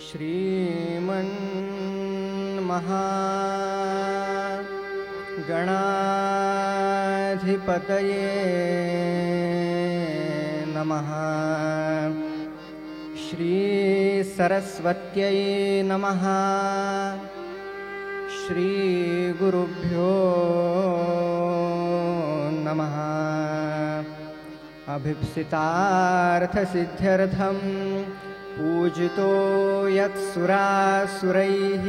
श्रीमन्महागणाधिपतये नमः। श्रीसरस्वत्यै नमः। श्रीगुरुभ्यो नमः। अभीप्सितार्थसिद्ध्यर्थं पूजितो यत्सुरासुरैः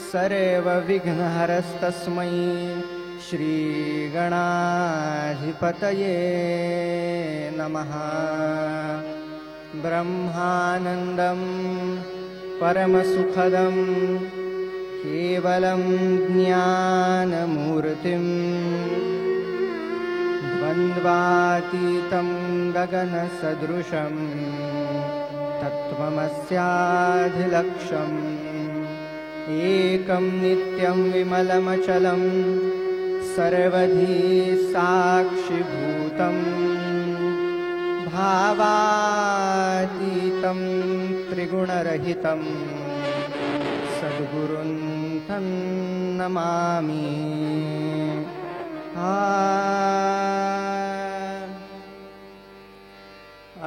सर्वविघ्नहरस्तस्मै श्रीगणाधिपतये नमः। ब्रह्मानन्दं परमसुखदं केवलं ज्ञानमूर्तिं द्वन्द्वातीतं गगनसदृशं तत्त्वमस्याधिलक्ष्यम् एकं नित्यं विमलमचलं सर्वधी साक्षिभूतं भावातीतं त्रिगुणरहितं सद्गुरुं तं नमामि।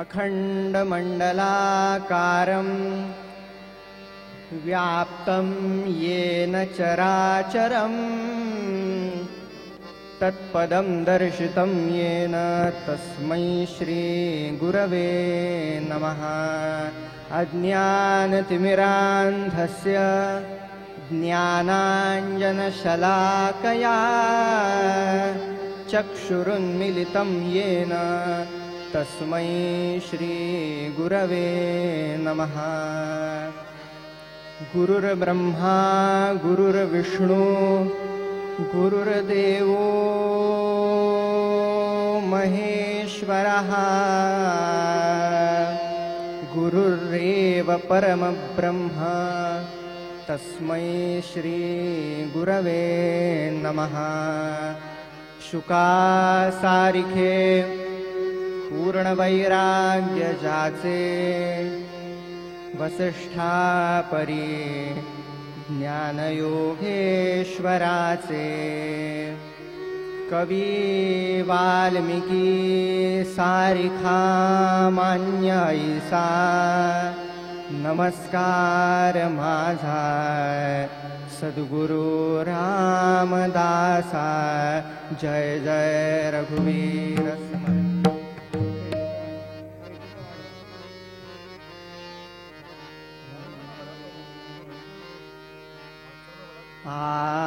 अखण्डमण्डलाकारं व्याप्तं येन चराचरं तत्पदं दर्शितं येन तस्मै श्रीगुरवे नमः। अज्ञानतिमिरान्धस्य ज्ञानाञ्जनशलाकया चक्षुरुन्मिलितं येन तस्मै श्रीगुरवे नमः। गुरुर्ब्रह्मा गुरुर्विष्णु गुरुर्देवो महेश्वरः गुरुरेव परमब्रह्म तस्मै श्रीगुरवे नमः। शुकासारिखे पूर्णवैराग्यजाचे वसिष्ठापरी ज्ञानयोगेश्वराचे कवी वाल्मीकी सारिखा मान्यैसा नमस्कार माझा सद्गुरु रामदासा। जय जय रघुवीर समर्थ। राम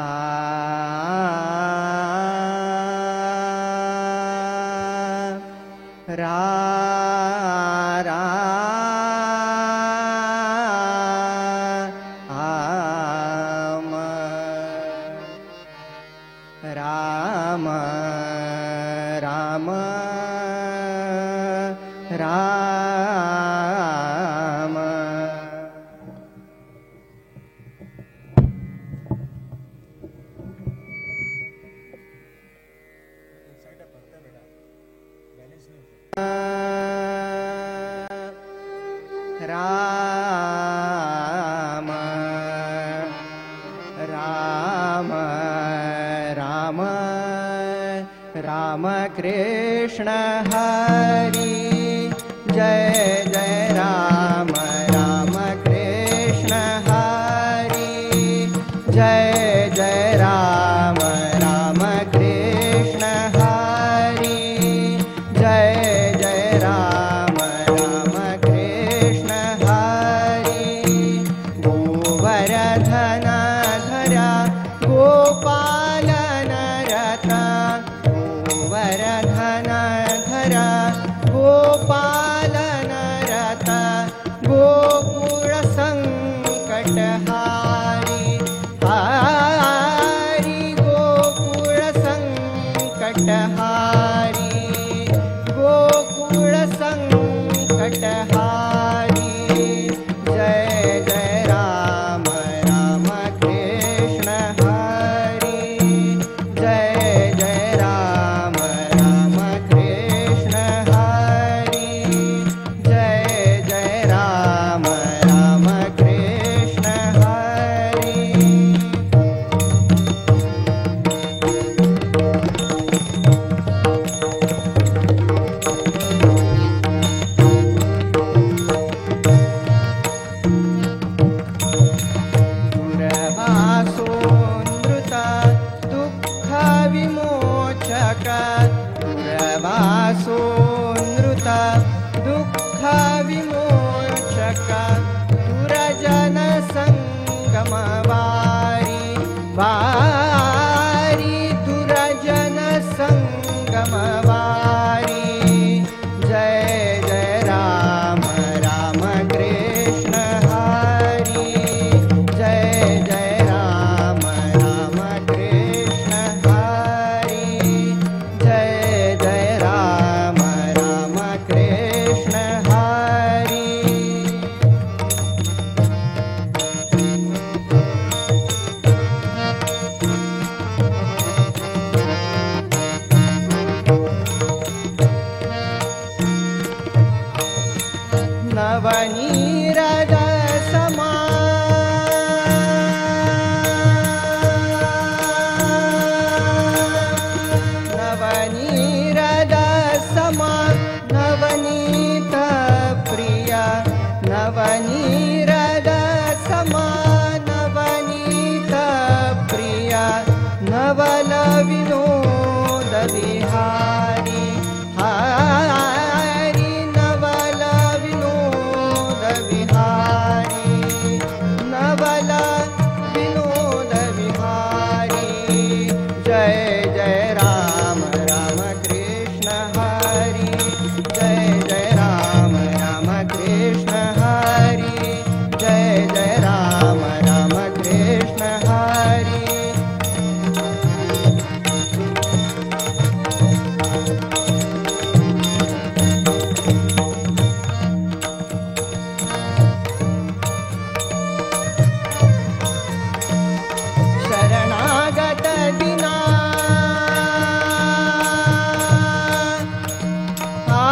राम राम राम राम राम राम कृष्ण हरि जय जय राम राम कृष्ण हरि जय जय राम राम कृष्ण हरि जय जय राम राम कृष्ण हरि गोवर्धन धरा गोपाल गोवर्धन धरा गोपालन रता गोकुल संकटहारी हारी गोकुल संकटहारी गोकुल संकटहारी जय जय राम राम कृष्ण हरि जय जय राम राम कृष्ण हरि जय जय राम राम नवनीरद समा नवनीरद समा नवनीत प्रिय नवनीरद समा नवनीत प्रिय नवल विनोद विहारी हरि नवल विनोद विहारी नवल विनोद विहारी जय जय राम राम कृष्ण हरि जय जय राम राम कृष्ण हरि जय जय राम राम कृष्ण हरि शरणागत दिना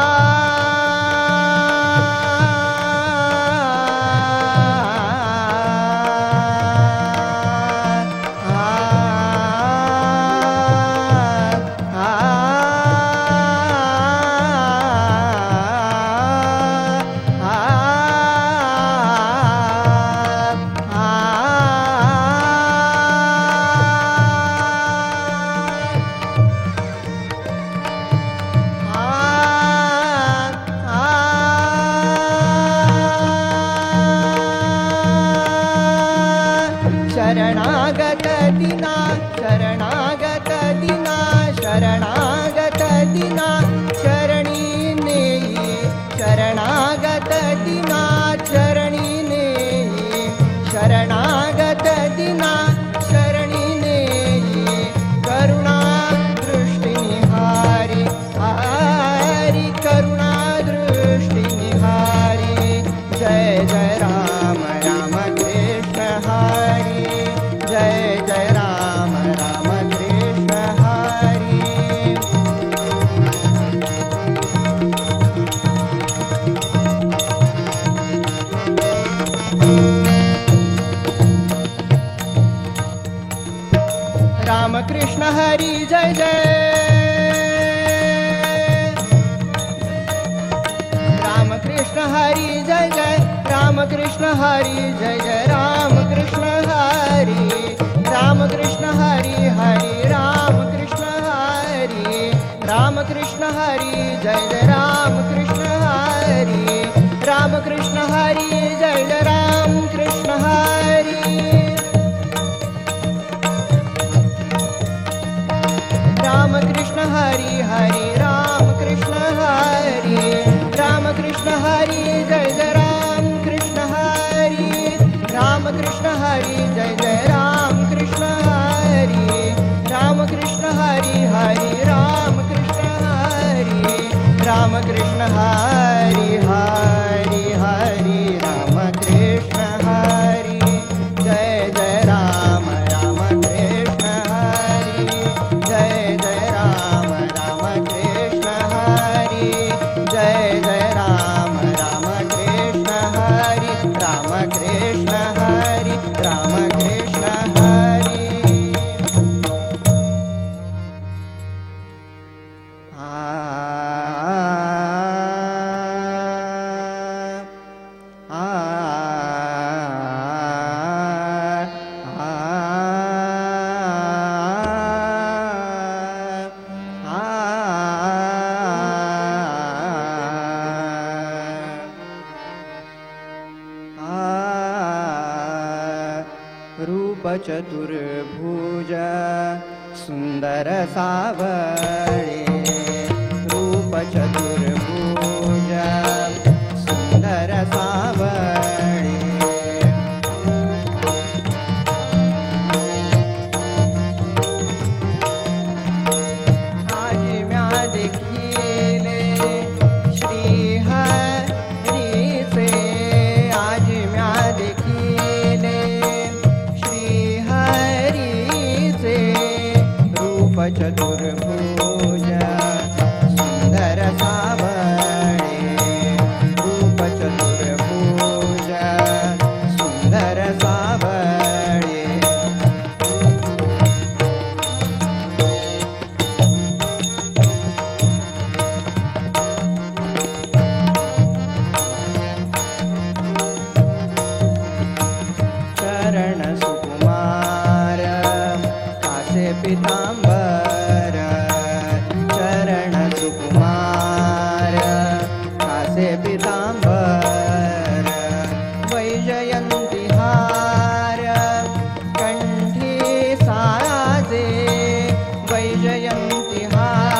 शरणागत दिना शरणागत दिना शरणागत दिना शरणी नेई शरणागत दिना चरणी नेई शरणागत दिना शरणी नेई करुणा दृष्टि निहारी हरि करुणा दृष्टि निहारी जय जय राम राम कृष्ण हरि जय जय राम राम कृष्ण हरि राम कृष्ण हरि जय जय राम कृष्ण हरि जय जय राम कृष्ण हरि जय जय राम कृष्ण हरि राम कृष्ण हरि हरि राम कृष्ण हरि राम कृष्ण हरि जय जय राम कृष्ण हरि राम कृष्ण हरि जय जय राम कृष्ण हरि राम कृष्ण हरि हरि राम कृष्ण हरि राम कृष्ण हरि जय जय राम कृष्ण हरि राम कृष्ण हरि जय जय राम कृष्ण हरि राम कृष्ण हरि हरि राम कृष्ण हरि राम कृष्ण हरि हरि हरि राम कृष्ण हरि जय जय राम राम कृष्ण हरि जय जय राम राम कृष्ण हरि जय जय राम राम कृष्ण हरि राम कृष्ण हरि राम कृष्ण हरि रूप चतुर्भुज सुंदर सावळे रूप चतुर्भुज सुंदर सावळे आज म्या देखिले श्री हरीचे आज म्या देखिले श्री हरीचे रूप चतुर्भुज सुंदर सा पिताम्बर वैजयन्ती हार कंठी साजे वैजयन्ती हार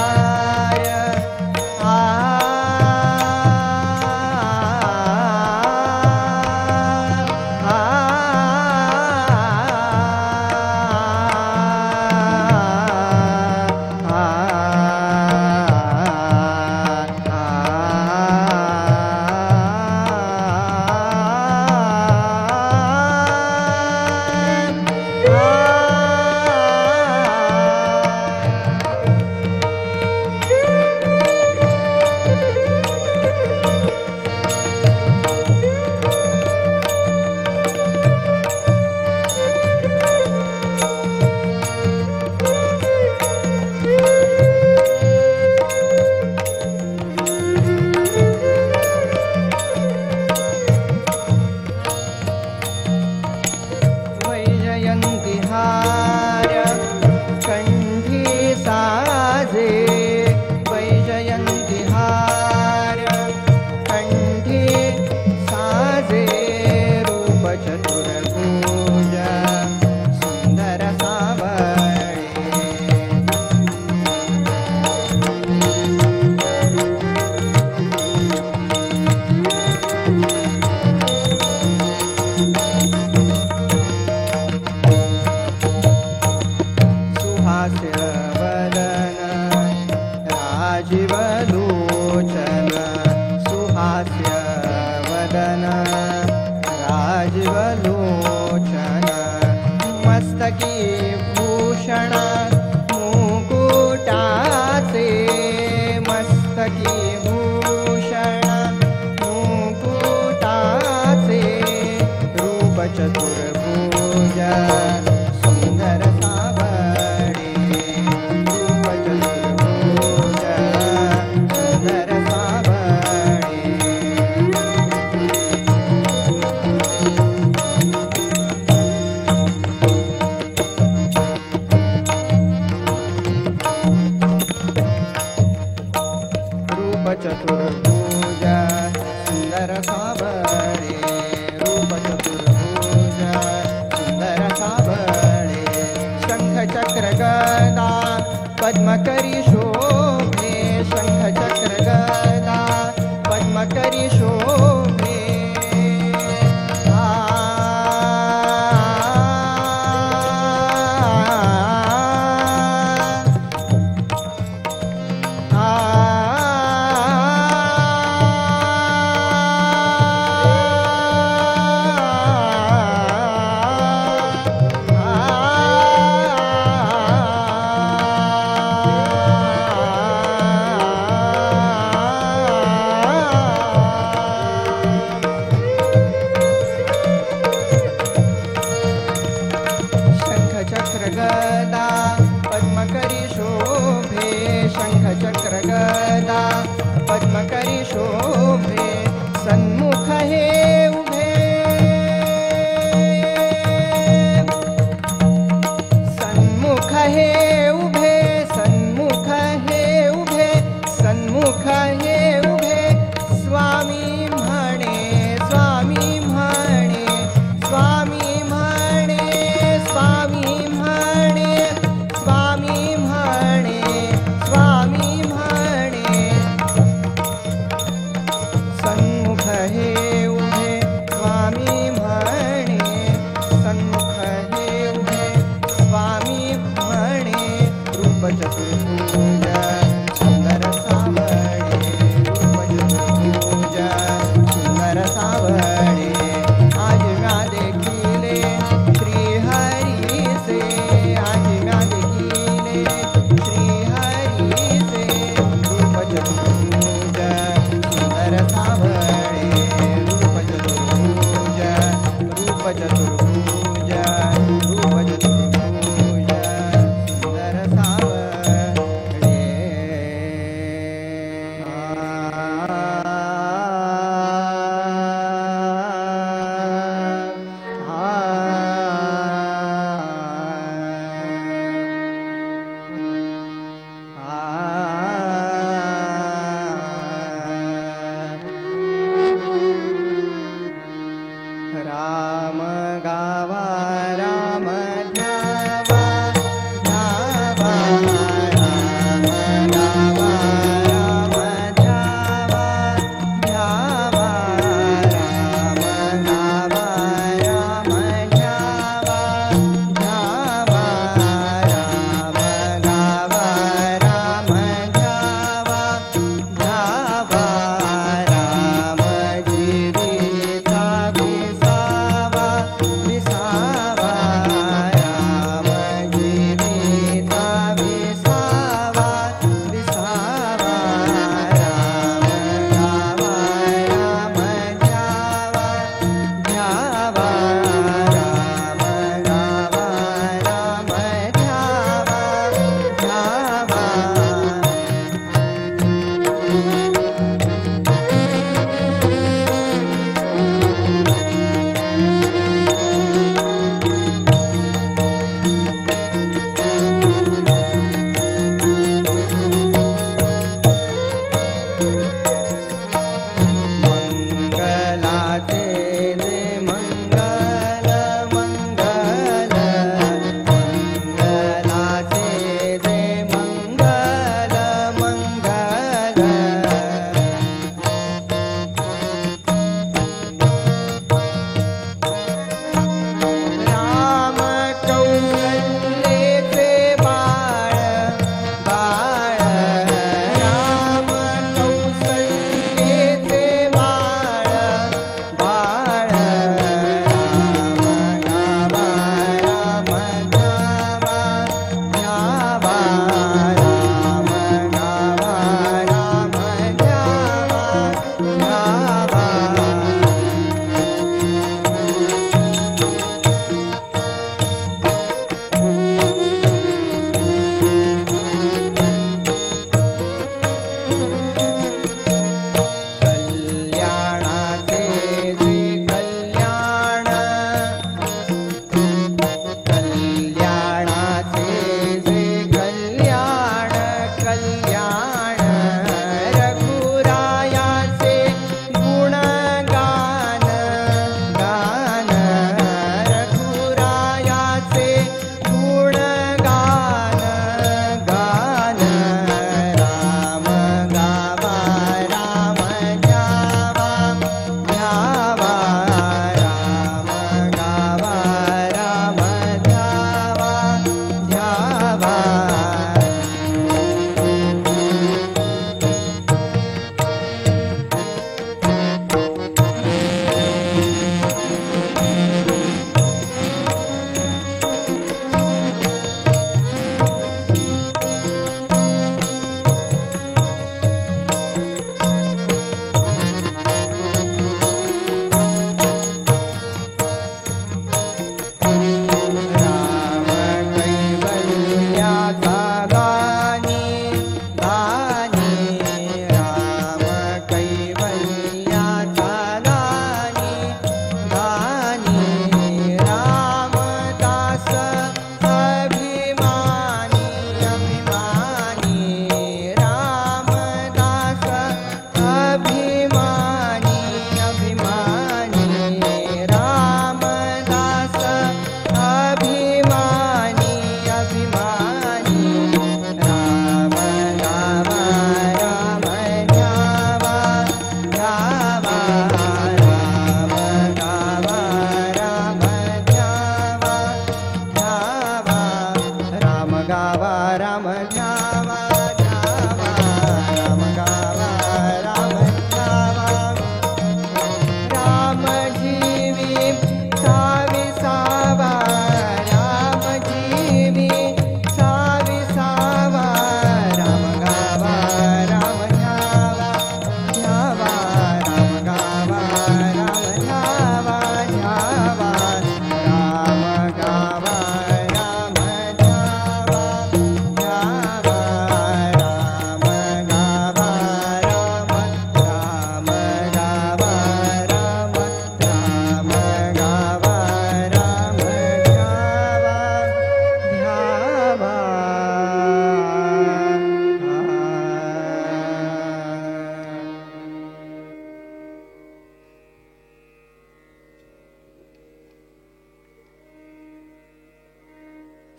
राजीवलोचन सुहास्य वदन राजीवलोचन मस्तकी भूषण मुकुटाचे मस्तकी भूषण मुकुटाचे रूप चतुर्भुज सुंदर सावळे रूप चतुर्भुज सुंदर सावळे रूप चतुर्भुज सुंदर सावळे रूप चतुर्भुज सुंदर सावळे शंख चक्र गदा पद्मकरी शोभे शंख चक्र गदा पद्मकरी शोभे गदा पद्मकरी शोभे शंख चक्र गदा पद्मकरी शोभे सन्मुख हे उभे सन्मुख हे उभे सन्मुख हे उभे सन्मुख हे उभे स्वामी म्हणे स्वामी म्हणे स्वामी म्हणे स्वामी सन्मुख हे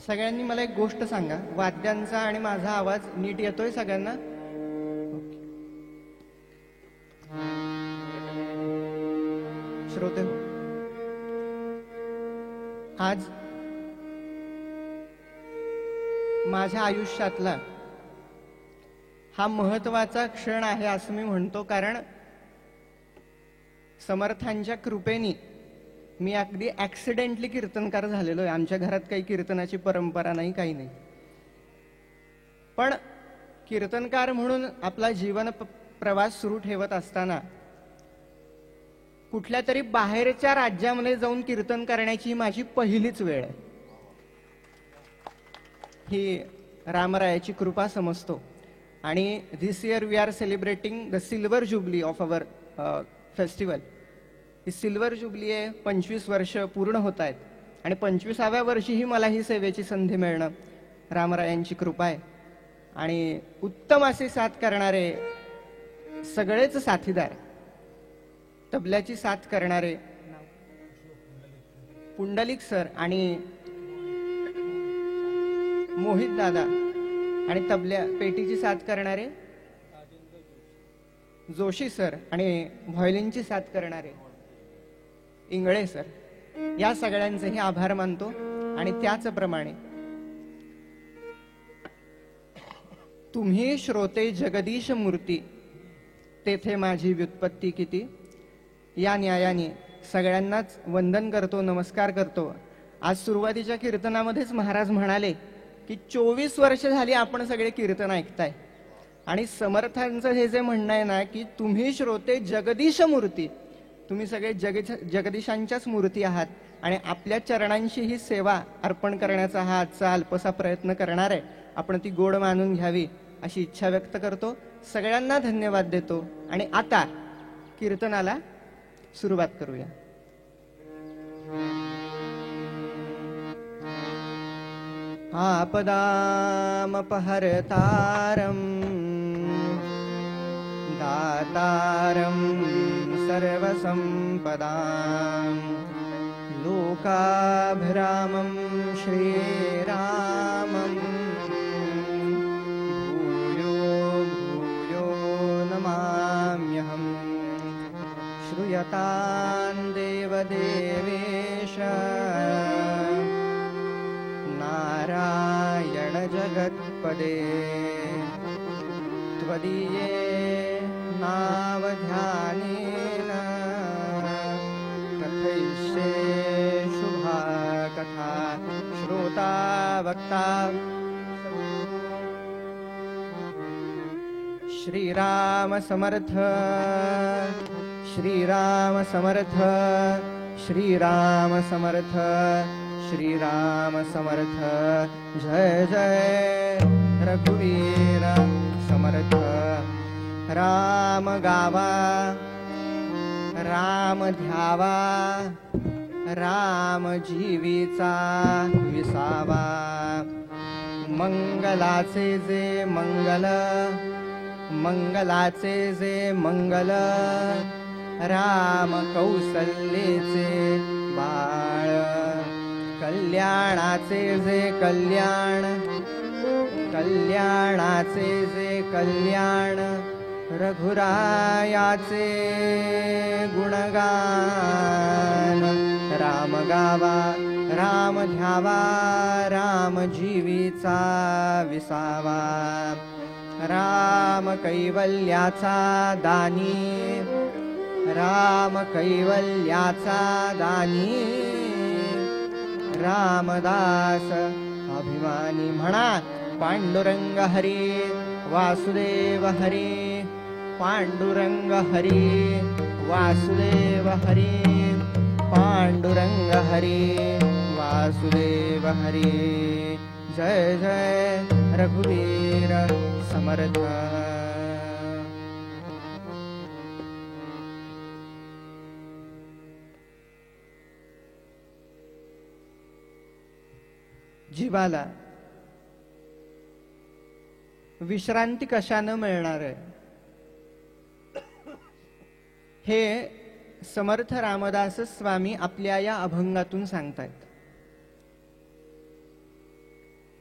सगळ्यांनी मला एक गोष्ट सांगा, वाद्यांचा आणि माझा आवाज नीट येतोय सगळ्यांना? श्रोते, आज माझ्या आयुष्यातला हा महत्वाचा क्षण आहे असं मी म्हणतो, कारण समर्थांच्या कृपेने मी अगदी ऍक्सिडेंटली कीर्तनकार झालेलो आहे. आमच्या घरात काही कीर्तनाची परंपरा नाही, काही नाही. पण कीर्तनकार म्हणून आपला जीवन प्रवास सुरू ठेवत असताना कुठल्या तरी बाहेरच्या राज्यामध्ये जाऊन कीर्तन करण्याची माझी पहिलीच वेळ आहे. ही रामरायाची कृपा समजतो. आणि this year we are celebrating the silver jubilee of our festival. ही सिल्वर जुबली आहे, 25 वर्ष पूर्ण होत आहेत आणि 25व्या वर्षीही मला ही सेवेची संधी मिळणं रामरायांची कृपा आहे. आणि उत्तम असे साथ करणारे सगळेच साथीदार, तबल्याची साथ करणारे पुंडलिक सर आणि मोहित दादा, आणि तबल्या पेटीची साथ करणारे जोशी सर, आणि व्हायोलिनची साथ करणारे इंगळे सर, या सगळ्यांचेही आभार मानतो. आणि त्याचप्रमाणे तुम्ही श्रोते जगदीश मूर्ती, तेथे माझी व्युत्पत्ती किती, या न्यायाने सगळ्यांनाच वंदन करतो, नमस्कार करतो. आज सुरुवातीच्या कीर्तनामध्येच महाराज म्हणाले की 24 वर्ष झाली आपण सगळे कीर्तन ऐकताय, आणि समर्थांचं हे जे म्हणणं आहे ना की तुम्ही श्रोते जगदीश मूर्ती, तुम्ही सगळे जगदीशांच्याच मूर्ती आहात, आणि आपल्या चरणांशी ही सेवा अर्पण करण्याचा हा आजचा अल्पसा प्रयत्न करणार आहे. आपण ती गोड मानून घ्यावी अशी इच्छा व्यक्त करतो. सगळ्यांना धन्यवाद देतो आणि आता कीर्तनाला सुरुवात करूया. आपदामपहर्तारं दातारं सर्वसंपदां लोकाभिरामं श्रीरामं भूयो भूयो नमाम्यहम्. श्रूयतां देवदेवेश नारायण जगत्पदे. त्वदीये नावध्यानेन कथयिष्ये शुभा कथा. श्रोता वक्ता श्रीराम समर्थ, श्रीराम समर्थ, श्रीराम समर्थ, श्रीराम समर्थ. जय जय रघुवीर समर्थ. राम गावा, राम ध्यावा, राम जीवीचा विसावा. मंगलाचे जे मंगल, मंगलाचे जे मंगल, राम कौसल्येचे बाळ. कल्याणाचे जे कल्याण, कल्याणाचे जे कल्याण, रघुरायाचे गुणगान. राम गावा, राम ध्यावा, राम जीवीचा विसावा. राम कैवल्याचा दानी, राम कैवल्याचा दानी. रामदास अभिमानी. म्हणा पांडुरंग हरी, वासुदेव हरी. पांडुरंग हरी, वासुदेव हरी. पांडुरंग हरी, वासुदेव हरी. जय जय रघुवीर समर्थ. जीवाला विश्रांती कशानं मिळणार आहे हे समर्थ रामदास स्वामी आपल्या या अभंगातून सांगतायत.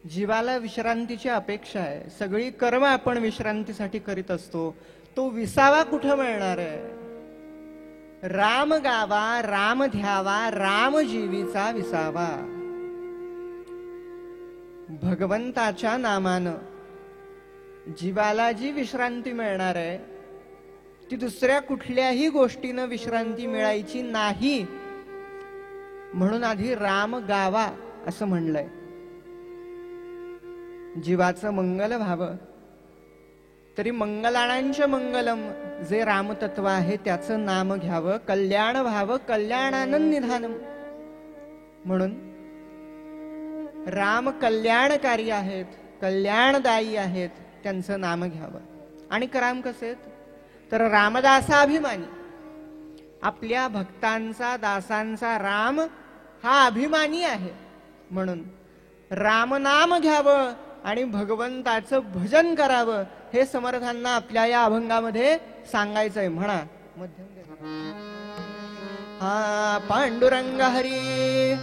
जीवाला विश्रांतीची अपेक्षा आहे. सगळी कर्म आपण विश्रांतीसाठी करीत असतो. तो विसावा कुठं मिळणार आहे? राम गावा, राम ध्यावा, राम जीवीचा विसावा. भगवंताच्या नामानं जीवाला जी विश्रांती मिळणार आहे ती दुसऱ्या कुठल्याही गोष्टीनं विश्रांती मिळायची नाही. म्हणून आधी राम गावा असं म्हणलंय. जीवाचं मंगल व्हावं तरी मंगलाणांच मंगलम जे रामतत्व आहे त्याचं नाम घ्यावं. कल्याण व्हावं कल्याणानंद निधानम. म्हणून राम कल्याणकारी आहेत, कल्याणदायी आहेत, त्यांचं नाम घ्यावं. आणि राम कसे आहेत तर रामदासाभिमानी. आपल्या भक्तांचा दासांचा राम हा अभिमानी आहे. म्हणून रामनाम घ्यावं आणि भगवंताचं भजन करावं हे समर्थांना आपल्या या अभंगामध्ये सांगायचंय. म्हणा हा पांडुरंग हरी,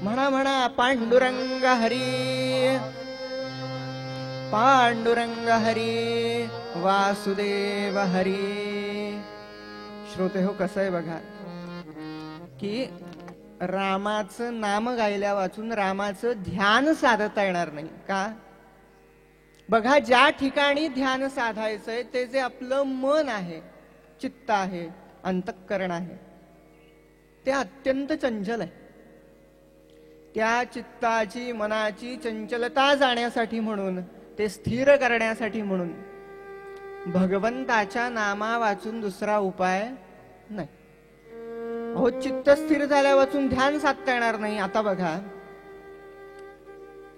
म्हणा म्हणा पांडुरंग हरी, पांडुरंग हरी, वासुदेव हरी. श्रोते हो, कसं आहे बघा की रामाचं नाम गायल्या वाचून रामाचं ध्यान साधता येणार नाही का? बघा, ज्या ठिकाणी ध्यान साधायचंय ते जे आपलं मन आहे, चित्त आहे, अंतःकरण आहे, ते अत्यंत चंचल आहे. त्या चित्ताची मनाची चंचलता जाण्यासाठी म्हणून, ते स्थिर करण्यासाठी म्हणून भगवंताच्या नामा वाचून दुसरा उपाय नाही. अहो, चित्त स्थिर झाल्या वाचून ध्यान साधता येणार नाही. आता बघा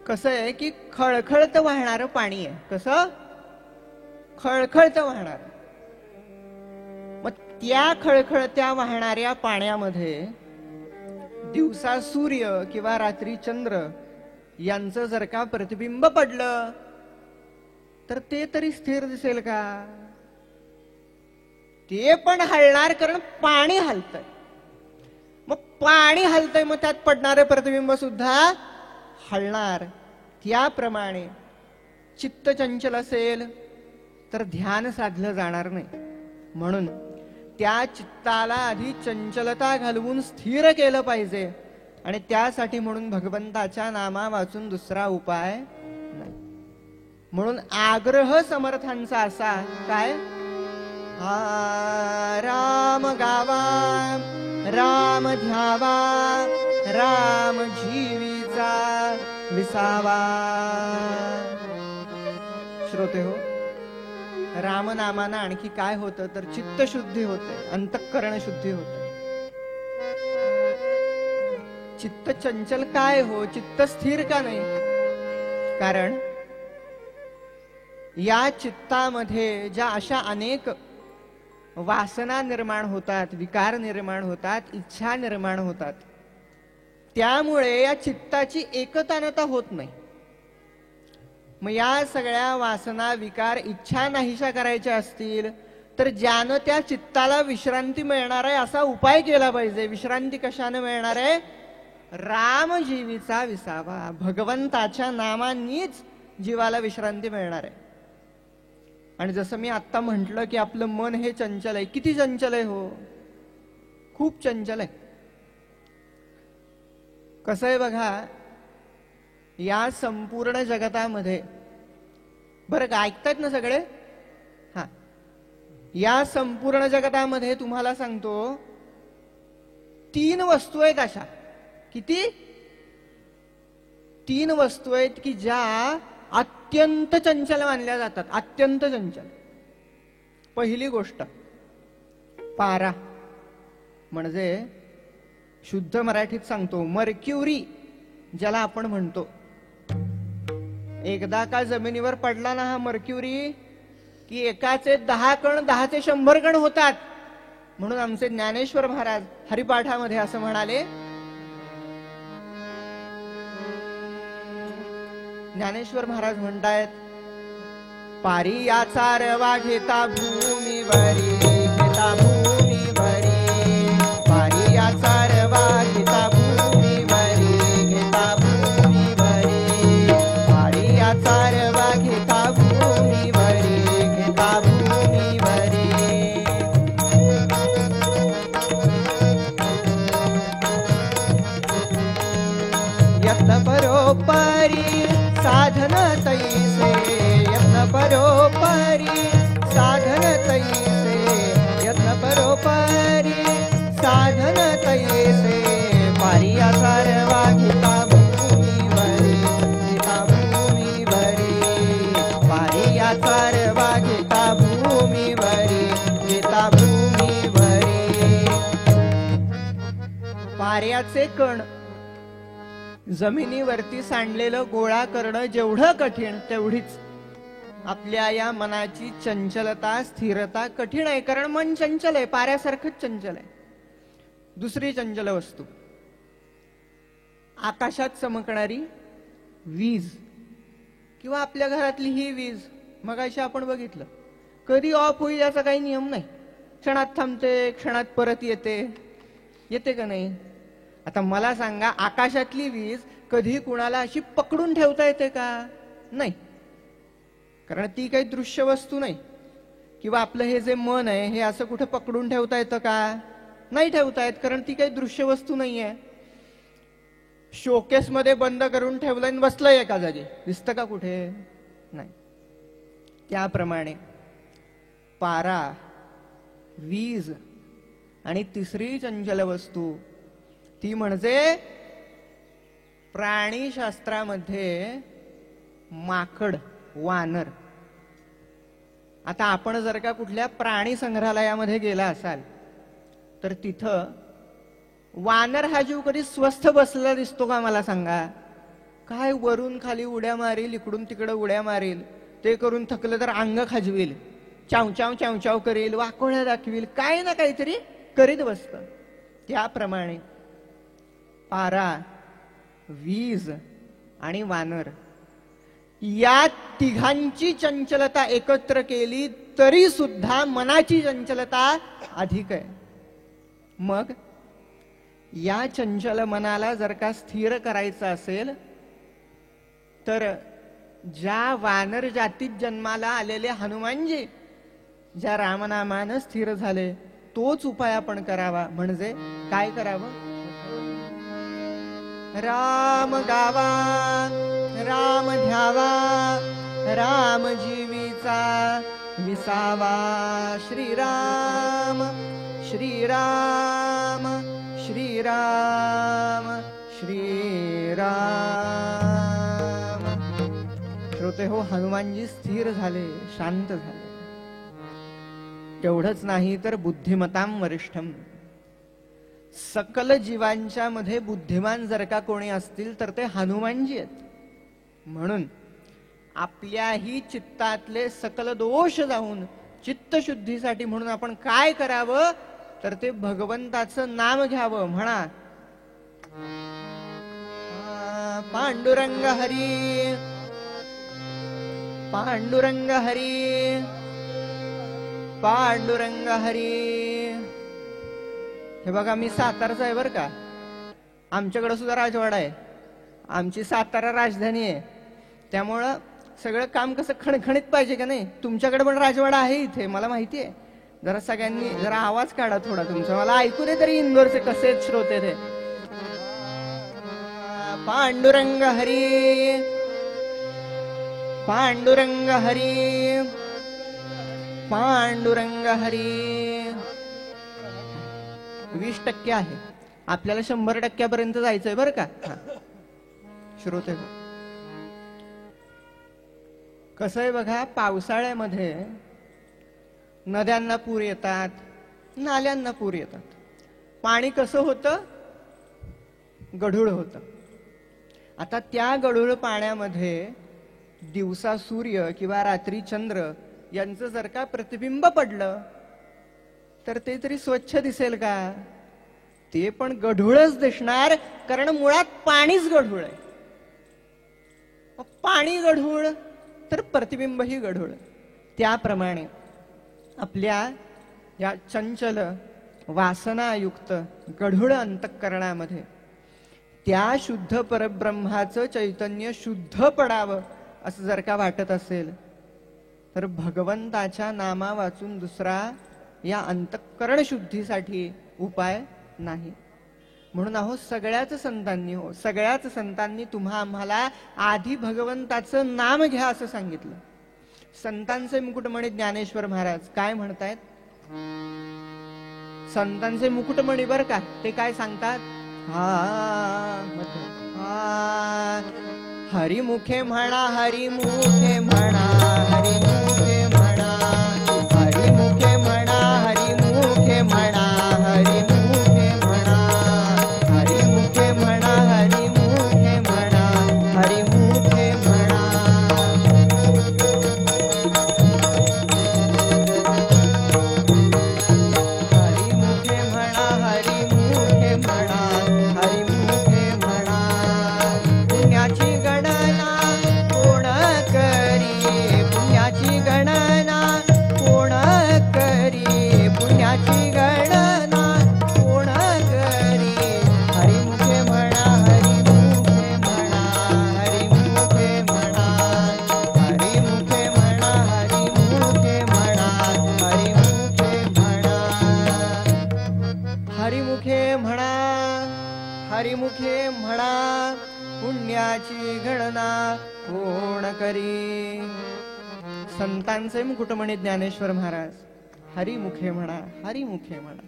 कसं आहे की खळखळत वाहणारं पाणी आहे. कसं खळखळत वाहणार. मग त्या खळखळत्या वाहणाऱ्या पाण्यामध्ये दिवसा सूर्य किंवा रात्री चंद्र यांचं जर का प्रतिबिंब पडलं तर ते तरी स्थिर दिसेल का? ते पण हलणार, कारण पाणी हलतंय. मग पाणी हलतंय, मग त्यात पडणारे प्रतिबिंब सुद्धा हलणार. त्याप्रमाणे चित्त चंचल असेल तर ध्यान साधलं जाणार नाही. म्हणून त्या चित्ताला आधी चंचलता घालवून स्थिर केलं पाहिजे. आणि त्यासाठी म्हणून भगवंताच्या नामा वाचून दुसरा उपाय नाही. म्हणून आग्रह समर्थांचा असा काय, हा राम गावा, राम ध्यावा, राम जीवीचा विसावा. श्रोते हो, रामनामानं आणखी काय होतं तर चित्त शुद्धी होते, अंतःकरण शुद्धी होते. चित्त चंचल काय हो, चित्त स्थिर का नाही? कारण या चित्तामध्ये ज्या अशा अनेक वासना निर्माण होतात, विकार निर्माण होतात, इच्छा निर्माण होतात, त्यामुळे या चित्ताची एकतानता होत नाही. मग या सगळ्या वासना, विकार, इच्छा नाहीशा करायच्या असतील तर ज्यानं त्या चित्ताला विश्रांती मिळणार आहे असा उपाय केला पाहिजे. विश्रांती कशाने मिळणार आहे? राम जीवीचा विसावा. भगवंताच्या नामांनीच जीवाला विश्रांती मिळणार आहे. आणि जसं मी आता म्हटलं की आपलं मन हे चंचल आहे. किती चंचल आहे हो, खूप चंचल आहे. कसं आहे बघा, या संपूर्ण जगतामध्ये, बरं का ऐकतायत ना सगळे? हा, या संपूर्ण जगतामध्ये तुम्हाला सांगतो 3 वस्तू आहेत अशा. किती? 3 वस्तू आहेत की ज्या अत्यंत चंचल मानल्या जातात. अत्यंत चंचल. पहिली गोष्ट पारा, म्हणजे शुद्ध मराठीत सांगतो मर्क्युरी ज्याला आपण म्हणतो. एकदा का जमिनीवर पडला ना हा मर्क्युरी की एकाचे 10 कण 10चे 100 कण होतात. म्हणून आमचे ज्ञानेश्वर महाराज हरिपाठामध्ये असं म्हणाले. ज्ञानेश्वर महाराज म्हणतायत, पारी याचा रवा घेता भूमीवरी, घेता भूमीवरी, पारी याचा रवा घेता भूमीवरी, घेता भूमीवरी. परोपरी साधन तैसे यत्न परोपरी साधन तैसे पारिया सारवा गीता भूमीवरी गीता भूमीवरी पारिया सारवा गीता भूमीवरी गीता भूमीवरी. पाऱ्याचे कण जमिनीवरती सांडलेलं गोळा करणं जेवढं कठीण तेवढीच आपल्या या मनाची चंचलता स्थिरता कठीण आहे. कारण मन चंचल आहे, पाऱ्यासारखंच चंचल आहे. दुसरी चंचल वस्तू आकाशात चमकणारी वीज किंवा आपल्या घरातली ही वीज. मगाशी आपण बघितलं कधी ऑफ होईल याचा काही नियम नाही. क्षणात थांबते, क्षणात परत येते का नाही. आता मला सांगा, आकाशातली वीज कधी कुणाला अशी पकडून ठेवता येते का? नाही, कारण ती काही दृश्य वस्तू नाही. किंवा आपलं हे जे मन आहे हे असं कुठे पकडून ठेवता येतं का? नाही ठेवता येत, कारण ती काही दृश्य वस्तू नाहीये. शोकेस मध्ये बंद करून ठेवलंय आणि बसलंय एका जागी, दिसतं का कुठे? नाही. त्याप्रमाणे पारा, वीज आणि तिसरी चंचल वस्तू ती म्हणजे प्राणीशास्त्रामध्ये माकड, वानर. आता आपण जर का कुठल्या प्राणी संग्रहालयामध्ये गेला असाल तर तिथं वानर हा जीव कधी स्वस्थ बसलेला दिसतो का? मला सांगा. काय वरून खाली उड्या मारील, इकडून तिकडं उड्या मारील, ते करून थकलं तर अंग खाजवील, चावचाव चावचाव करेल, वाकोळ्या दाखवील, काय ना काहीतरी करीत बसत. त्याप्रमाणे पारा, वीज आणि वानर या तिघांची चंचलता एकत्र केली तरी सुद्धा मनाची चंचलता अधिक आहे. मग या चंचल मनाला जर का स्थिर करायचं असेल तर ज्या वानर जातीत जन्माला आलेले हनुमानजी ज्या रामनामानं स्थिर झाले तोच उपाय आपण करावा. म्हणजे काय करावं? राम गावा, राम ध्यावा, राम जीवीचा विसावा. श्रीराम श्रीराम श्रीराम श्रीराम. श्रोते हो, हनुमानजी स्थिर झाले, शांत झाले. तेवढंच नाही तर बुद्धिमतां वरिष्ठम. सकल जीवांच्या मध्ये बुद्धिमान जर का कोणी असतील तर ते हनुमानजी आहेत. म्हणून आपल्याही चित्तातले सकल दोष जाऊन चित्तशुद्धीसाठी म्हणून आपण काय करावं तर ते भगवंताचं नाम घ्यावं. म्हणा पांडुरंग हरी, पांडुरंग हरी, पांडुरंग हरी. हे बघा, मी सातारचा आहे बरं का. आमच्याकडे सुद्धा राजवाडा आहे. आमची सातारा राजधानी आहे. त्यामुळं सगळं काम कसं खणखणीत पाहिजे का नाही. तुमच्याकडे पण राजवाडा आहे इथे, मला माहिती आहे. जरा सगळ्यांनी जरा आवाज काढा थोडा तुमचा, मला ऐकू दे तरी इंदोरचे कसे श्रोते ते. पांडुरंग हरी, पांडुरंग हरी, पांडुरंग हरी. 20% आहे, आपल्याला 100% जायचंय बरं का. श्रोते, कसं आहे बघा, पावसाळ्यामध्ये नद्यांना पूर येतात, नाल्यांना पूर येतात. पाणी कसं होतं? गढूळ होतं. आता त्या गढूळ पाण्यामध्ये दिवसा सूर्य किंवा रात्री चंद्र यांचं जर का प्रतिबिंब पडलं तर ते तरी स्वच्छ दिसेल का? ते पण गढूळच दिसणार, कारण मुळात पाणीच गढूळ आहे. पाणी गढूळ तर प्रतिबिंबही गढूळ. त्याप्रमाणे आपल्या या चंचल वासनायुक्त गढूळ अंतःकरणामध्ये त्या शुद्ध परब्रह्माचं चैतन्य शुद्ध पडावं असं जर का वाटत असेल तर भगवंताच्या नामा वाचून दुसरा या अंतःकरण शुद्धीसाठी उपाय नाही. म्हणून अहो, सगळ्याच संतांनी सगळ्याच संतांनी आम्हाला आधी भगवंताचं नाम घ्या असं सांगितलं. संतांचे मुकुटमणी ज्ञानेश्वर महाराज काय म्हणतायत? संतांचे मुकुटमणी बर का, ते काय सांगतात? हरिमुखे म्हणा, हरिमुखे म्हणा, हरिमुखे म्हणा, हरिमुखे म्हणा, हरिमुखे म्हणा, हरिमुखे म्हणा, हरिमुखे म्हणा, हरिमुखे म्हणा, हरिमुखे म्हणा. हरिमुखे म्हणा, हरिमुखे म्हणा, हरिमुखे म्हणा. पुण्याची गणना कोण करी, पुण्याची गणना कोण करी, पुण्याची गणना कोण करी. हरिमुखे म्हणा, हरिमुखे म्हणा, हरिमुखे म्हणा, हरिमुखे म्हणा, हरिमुखे म्हणा, हरिमुखे म्हणा. हरिमुखे म्हणा, हरिमुखे म्हणा, पुण्याची गणना कोण करी. संतांचे मुकुटमणी ज्ञानेश्वर महाराज हरिमुखे म्हणा, हरिमुखे म्हणा.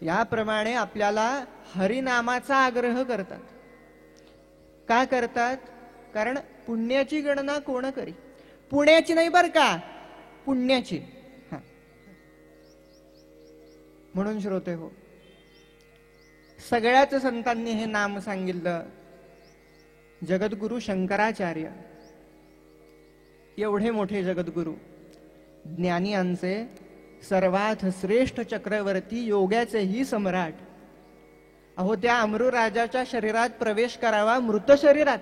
याप्रमाणे आपल्याला हरिनामाचा आग्रह करतात. का करतात? कारण पुण्याची गणना कोण करी. पुण्याची नाही बर का, पुण्याची. म्हणून श्रोते हो, सगळ्याच संतांनी हे नाम सांगितलं. जगद्गुरु शंकराचार्य एवढे मोठे जगद्गुरु, ज्ञानियांचे सर्वात श्रेष्ठ चक्रवर्ती, योग्याचेही सम्राट. अहो, त्या अमरू राजाच्या शरीरात प्रवेश करावा, मृत शरीरात,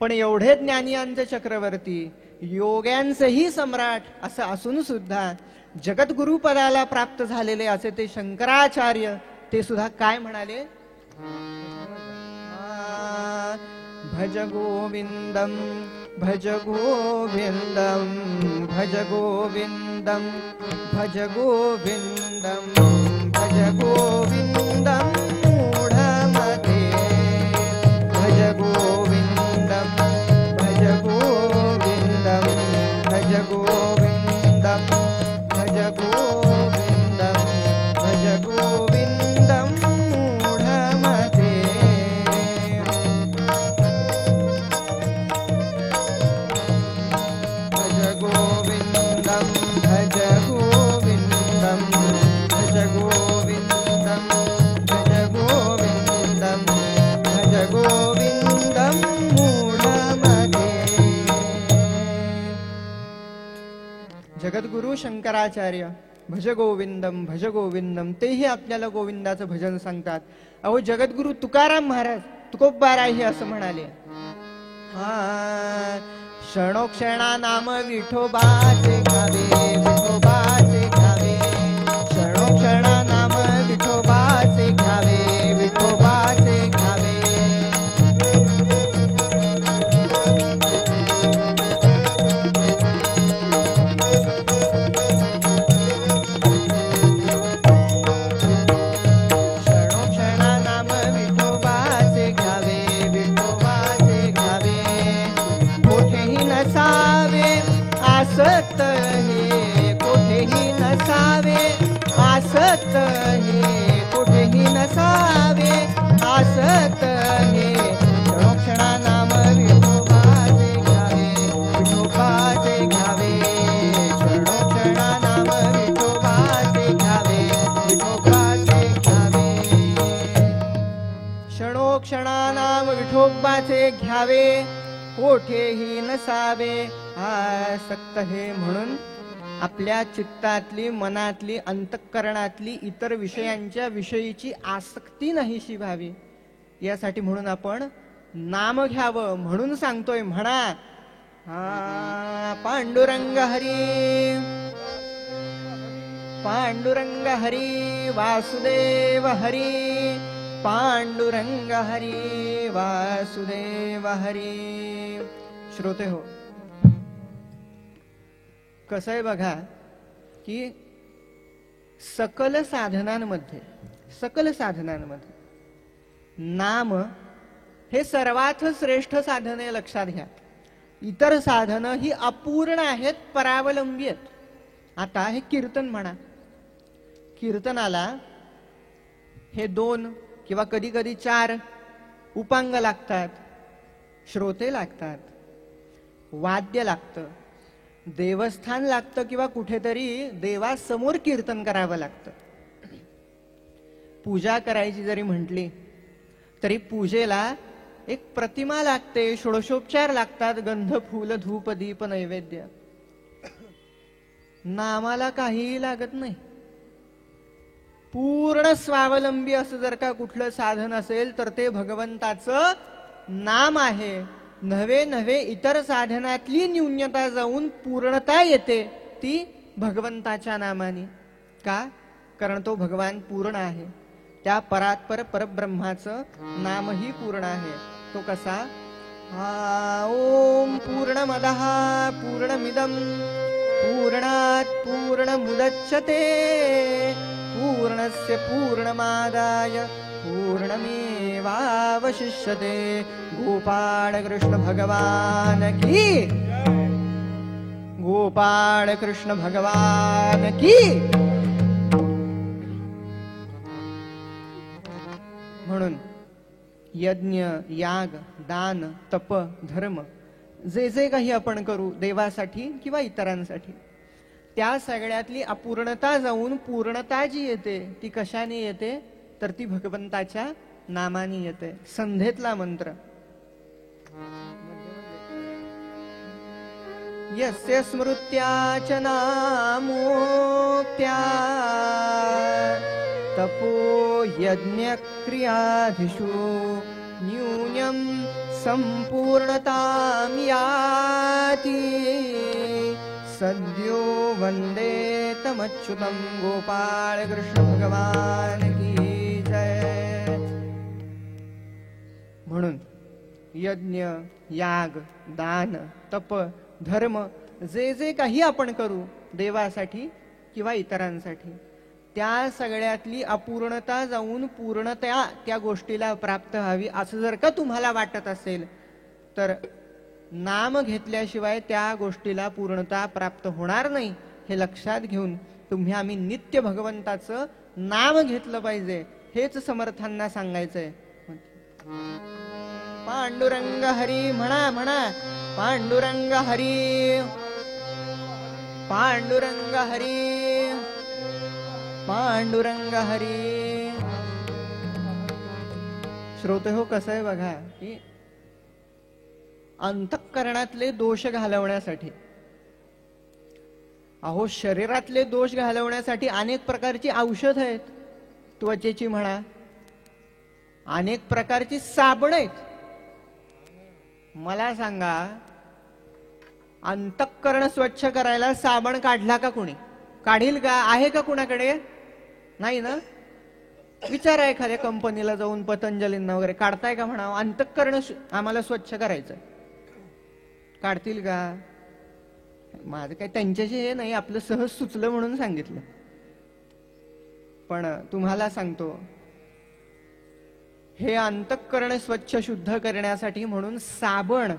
पण एवढे ज्ञानियांचे चक्रवर्ती, योग्यांचेही सम्राट असं असून सुद्धा जगद्गुरु पदाला प्राप्त झालेले असे ते शंकराचार्य, ते सुद्धा काय म्हणाले? भज गोविंदम, भज गोविंदम, भज गोविंदम, भज गोविंदम, भज गोविंदम मूढमते. भज गोविंदम, भज गोविंदम, भज गोविंदम, भज गोविंदम, भज गोविंदम मूढमते. भज गोविंदम, भज गोविंदम, भज गोविंदम, भज गोविंदम, भज गोविंदम मूढमते. जगद्गुरु शंकराचार्य भज गोविंदम, भज गोविंदम, तेही आपल्याला गोविंदाचं भजन सांगतात. अहो, जगद्गुरु तुकाराम महाराज तुकोबाराही असं म्हणाले. क्षणोक्षणा नाम विठोबाचे घ्यावे, विठोबाचे घ्यावे. क्षणोक्षणा नाम विठोबाचे घ्यावे, विठोबाचे घ्यावे. क्षणोक्षणा नाम विठोबाचे घ्यावे, विठोबाचे घ्यावे. कोठेही नसावे आसक्त हे, कोठेही नसावे आसक्त हे, कोठेही नसावे आसक्त हे. क्षणोक्षणा नाम विठोबाचे घ्यावे, विठोबाचे घ्यावे. क्षणोक्षणा नाम विठोबाचे घ्यावे, विठोबाचे घ्यावे. क्षणोक्षणा नाम विठोबाचे घ्यावे, कोठेही नसावे आसक्त हे. म्हणून आपल्या चित्तातली, मनातली, अंतःकरणातली इतर विषयांच्या विषयीची आसक्ती नाहीशी व्हावी, यासाठी म्हणून आपण नाम घ्यावं. म्हणून सांगतोय, म्हणा पांडुरंग हरी, पांडुरंग हरी, वासुदेव हरी, पांडुरंग हरी, वासुदेव हरी. श्रोते हो, कसं आहे बघा की सकल साधनांमध्ये नाम हे सर्वात श्रेष्ठ साधन आहे. लक्षात घ्या, इतर साधनं ही अपूर्ण आहेत, परावलंबी आहेत. आता हे कीर्तन म्हणा, कीर्तनाला हे 2 किंवा कधी कधी 4 उपांग लागतात, श्रोते लागतात, वाद्य लागतं, देवस्थान लागतं किंवा कुठेतरी देवासमोर कीर्तन करावं लागतं. पूजा करायची जरी म्हटली तरी पूजेला एक प्रतिमा लागते, षोडशोपचार लागतात, गंध फूल धूप दीप नैवेद्य. नामाला काहीही लागत नाही. पूर्ण स्वावलंबी असं जर का कुठलं साधन असेल तर ते भगवंताचं नाम आहे. नव्हे नव्हे इतर साधनातली न्यूनता जाऊन पूर्णता येते ती भगवंताच्या नामाने. का? कारण तो भगवान पूर्ण आहे. त्या परात्पर परब्रह्माचं नामही पूर्ण आहे. तो कसा? ओम पूर्णमदः पूर्णमिदं पूर्णात् पूर्णमुदच्यते पूर्णस्य पूर्णमादाय पूर्णमेवावशिष्यते. गोपाळ कृष्ण भगवान की, गोपाळ कृष्ण भगवान की. म्हणून यज्ञ, याग, दान, तप, धर्म जे जे काही आपण करू देवासाठी किंवा इतरांसाठी, त्या सगळ्यातली अपूर्णता जाऊन पूर्णता जी येते ती कशाने येते? तर ती भगवंताच्या नामाने येते. संध्येतला मंत्र यस्य स्मृत्या च नामोक्त्या तपो यज्ञ क्रियाधिषु न्यून्यं संपूर्णतां याति. सद्यो वंदे तमच्युतं. गोपाळ कृष्ण भगवान की जय. म्हणून यज्ञ, याग, दान, तप, धर्म जे जे काही आपण करू देवासाठी किंवा इतरांसाठी, त्या सगळ्यातली अपूर्णता जाऊन पूर्णता त्या गोष्टीला प्राप्त व्हावी असं जर का तुम्हाला वाटत असेल तर नाम घेतल्याशिवाय त्या गोष्टीला पूर्णता प्राप्त होणार नाही. हे लक्षात घेऊन आम्ही नित्य भगवंताचं नाम घेतलं पाहिजे हेच समर्थांना सांगायचंय. पांडुरंग हरी म्हणा म्हणा. पांडुरंग हरी, पांडुरंग हरी, पांडुरंग हरी. श्रोते हो, कसं आहे बघा की अंतःकरणातले दोष घालवण्यासाठी, अहो शरीरातले दोष घालवण्यासाठी अनेक प्रकारची औषध आहेत. त्वचेची म्हणा, अनेक प्रकारची साबण आहेत. मला सांगा, अंतःकरण स्वच्छ करायला साबण काढला का कोणी? काढील का? आहे का कुणाकडे? नाही ना. विचारा एखाद्या कंपनीला जाऊन, पतंजलींना वगैरे, काढताय का म्हणा अंतःकरण आम्हाला स्वच्छ करायचं, काढतील का? माझं काय त्यांच्याशी हे नाही, आपलं सहज सुचलं म्हणून सांगितलं. पण तुम्हाला सांगतो, हे अंतःकरण स्वच्छ शुद्ध करण्यासाठी म्हणून साबण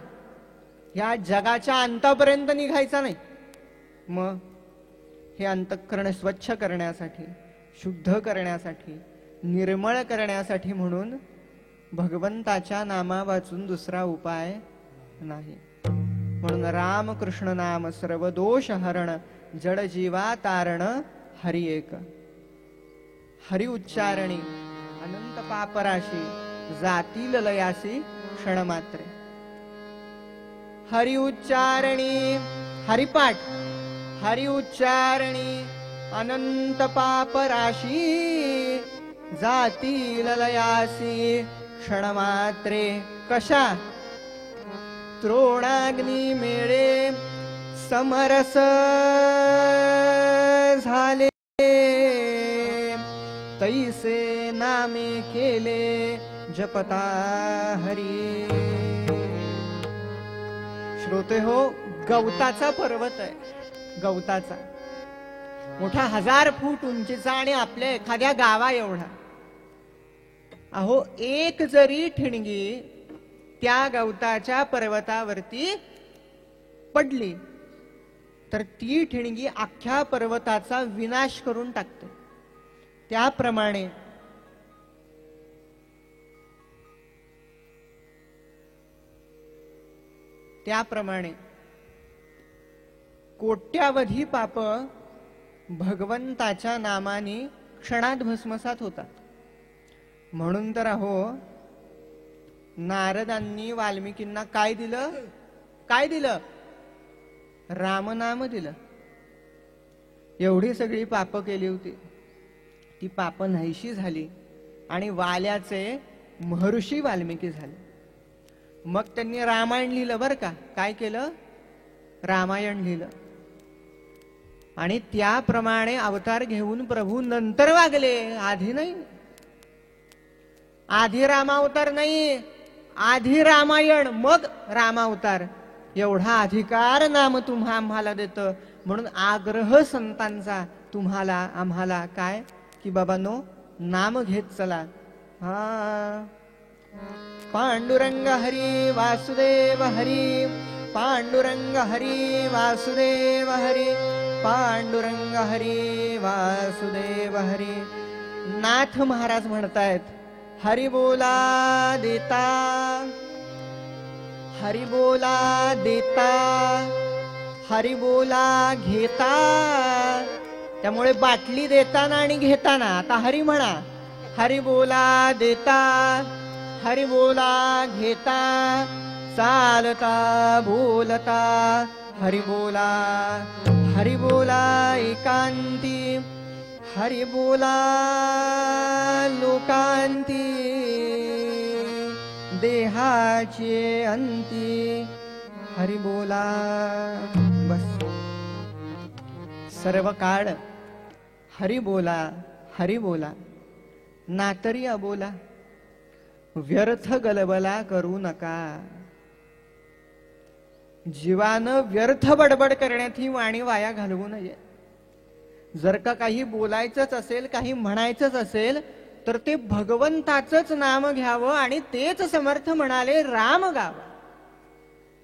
ह्या जगाच्या अंतापर्यंत निघायचा नाही. मग हे अंतःकरण स्वच्छ करण्यासाठी, शुद्ध करण्यासाठी, निर्मळ करण्यासाठी म्हणून भगवंताच्या नामा वाचून दुसरा उपाय नाही. म्हणून राम कृष्ण नाम सर्व दोष हरण, जड जीवा तारण हरि एक. हरि उच्चारणी अनंत पापराशी, जातील लयासी क्षण मात्रे. हरि उच्चारणी, हरिपाठ, हरि उच्चारणी अनंत पापराशी, जातील लयासी क्षण मात्रे. कशा? त्रोणाग्नी मेळे समरस झाले, तैसे नामे केले जपता हरी. श्रोते हो, गवताचा पर्वत आहे, गवताचा मोठा 1000 फूट उंचीचा आणि आपल्या एखाद्या गावा एवढा. अहो एक जरी ठिणगी त्या गवताच्या पर्वतावरती पडली तर ती ठिणगी अख्ख्या पर्वताचा विनाश करून टाकते. त्याप्रमाणे कोट्यावधी पाप भगवंताच्या नामाने क्षणात भस्मसात होतात. म्हणून तर अहो नारदांनी वाल्मिकींना काय दिलं? रामनाम दिलं. एवढी सगळी पाप केली होती, ती पाप नाहीशी झाली आणि वाल्याचे महर्षी वाल्मिकी झाले. मग त्यांनी रामायण लिहिलं बरं का. काय केलं? रामायण लिहिलं. आणि त्याप्रमाणे अवतार घेऊन प्रभू नंतर वागले, आधी नाही. आधी रामावतार नाही, आधी रामायण मग रामावतार. एवढा अधिकार नाम आम्हाला देतं. म्हणून आग्रह संतांचा आम्हाला काय की बाबांनो नाम घेत चला. पांडुरंग हरी वासुदेव हरी, पांडुरंग हरी वासुदेव हरी, पांडुरंग हरी वासुदेव हरी. नाथ महाराज म्हणतायत हरी बोला देता, हरी बोला देता, हरी बोला घेता. त्यामुळे बाटली देताना आणि घेताना आता हरी म्हणा. हरी बोला देता, हरी बोला घेता, चालता बोलता हरी बोला. हरी बोला एकांती, हरी बोला लोकांती, देहाचे अंती हरी बोला. बस सर्व काळ हरी बोला, हरी बोला. नातरी अबोला व्यर्थ गलबला करू नका. जीवानं व्यर्थ बडबड करण्यात ही वाणी वाया घालवू नये. जर का काही बोलायचंच असेल, काही म्हणायचंच असेल तर ते भगवंताचंच नाम घ्यावं. आणि तेच समर्थ म्हणाले राम गावा.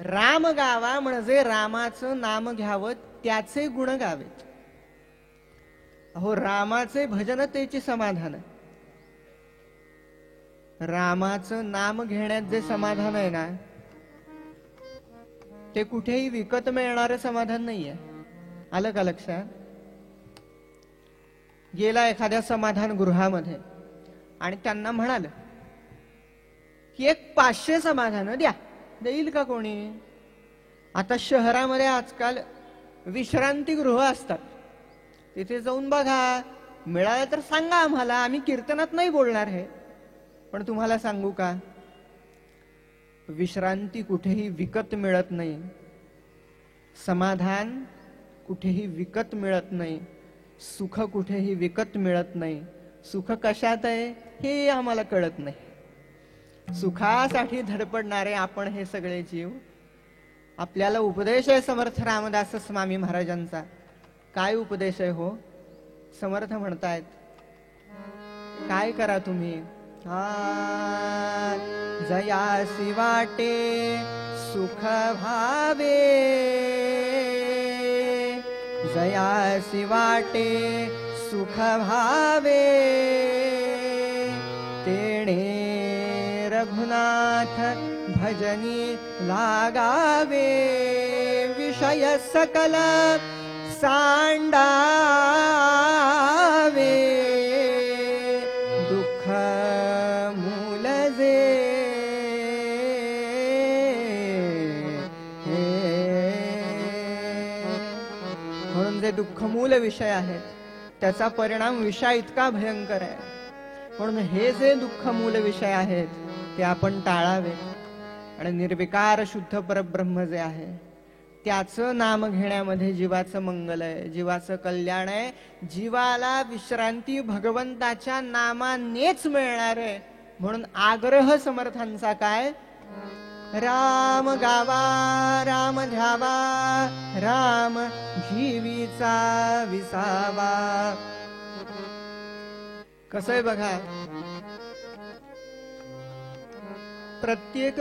राम गावा म्हणजे रामाचं नाम घ्यावं, त्याचे गुण गावेत. अहो रामाचे भजन त्याचे समाधान. रामाचं नाम घेण्यात जे समाधान आहे ना, ते कुठेही विकत मिळणारं समाधान नाहीये. आलं का लक्षात? गेला एखाद्या समाधान गृहामध्ये आणि त्यांना म्हणाल की एक 500 समाधान द्या. देईल का कोणी? आता शहरामध्ये आजकाल विश्रांतीगृह असतात, तिथे जाऊन बघा. मिळालं तर सांगा आम्हाला, आम्ही कीर्तनात नाही बोलणार आहे. पण तुम्हाला सांगू का, विश्रांती कुठेही विकत मिळत नाही, समाधान कुठेही विकत मिळत नाही, सुख कुठेही विकत मिळत नाही. सुख कशात आहे हे आम्हाला कळत नाही. सुखासाठी धडपडणारे आपण हे सगळे जीव. आपल्याला उपदेश आहे समर्थ रामदास स्वामी महाराजांचा. काय उपदेश आहे हो? समर्थ म्हणतायत काय करा तुम्ही? जयासी वाटे सुख भावे, जयासी वाटे सुख भावे, तेणे रघुनाथ भजनी लागावे. विषय सकल सांडावे, दुःख मूल जे म्हणून जे दुःखमूल विषय आहेत त्याचा परिणाम विषय इतका भयंकर आहे. म्हणून हे जे दुःखमूल विषय आहेत ते आपण टाळावे. आणि निर्विकार शुद्ध परब्रह्म जे आहे त्याचं नाम घेण्यामध्ये जीवाचं मंगल आहे, जीवाचं कल्याण आहे. जीवाला विश्रांती भगवंताच्या नामानेच मिळणार आहे. म्हणून आग्रह समर्थांचा काय? राम गावा, राम ध्यावा, राम जीवीचा विसावा. कसं आहे बघा, प्रत्येक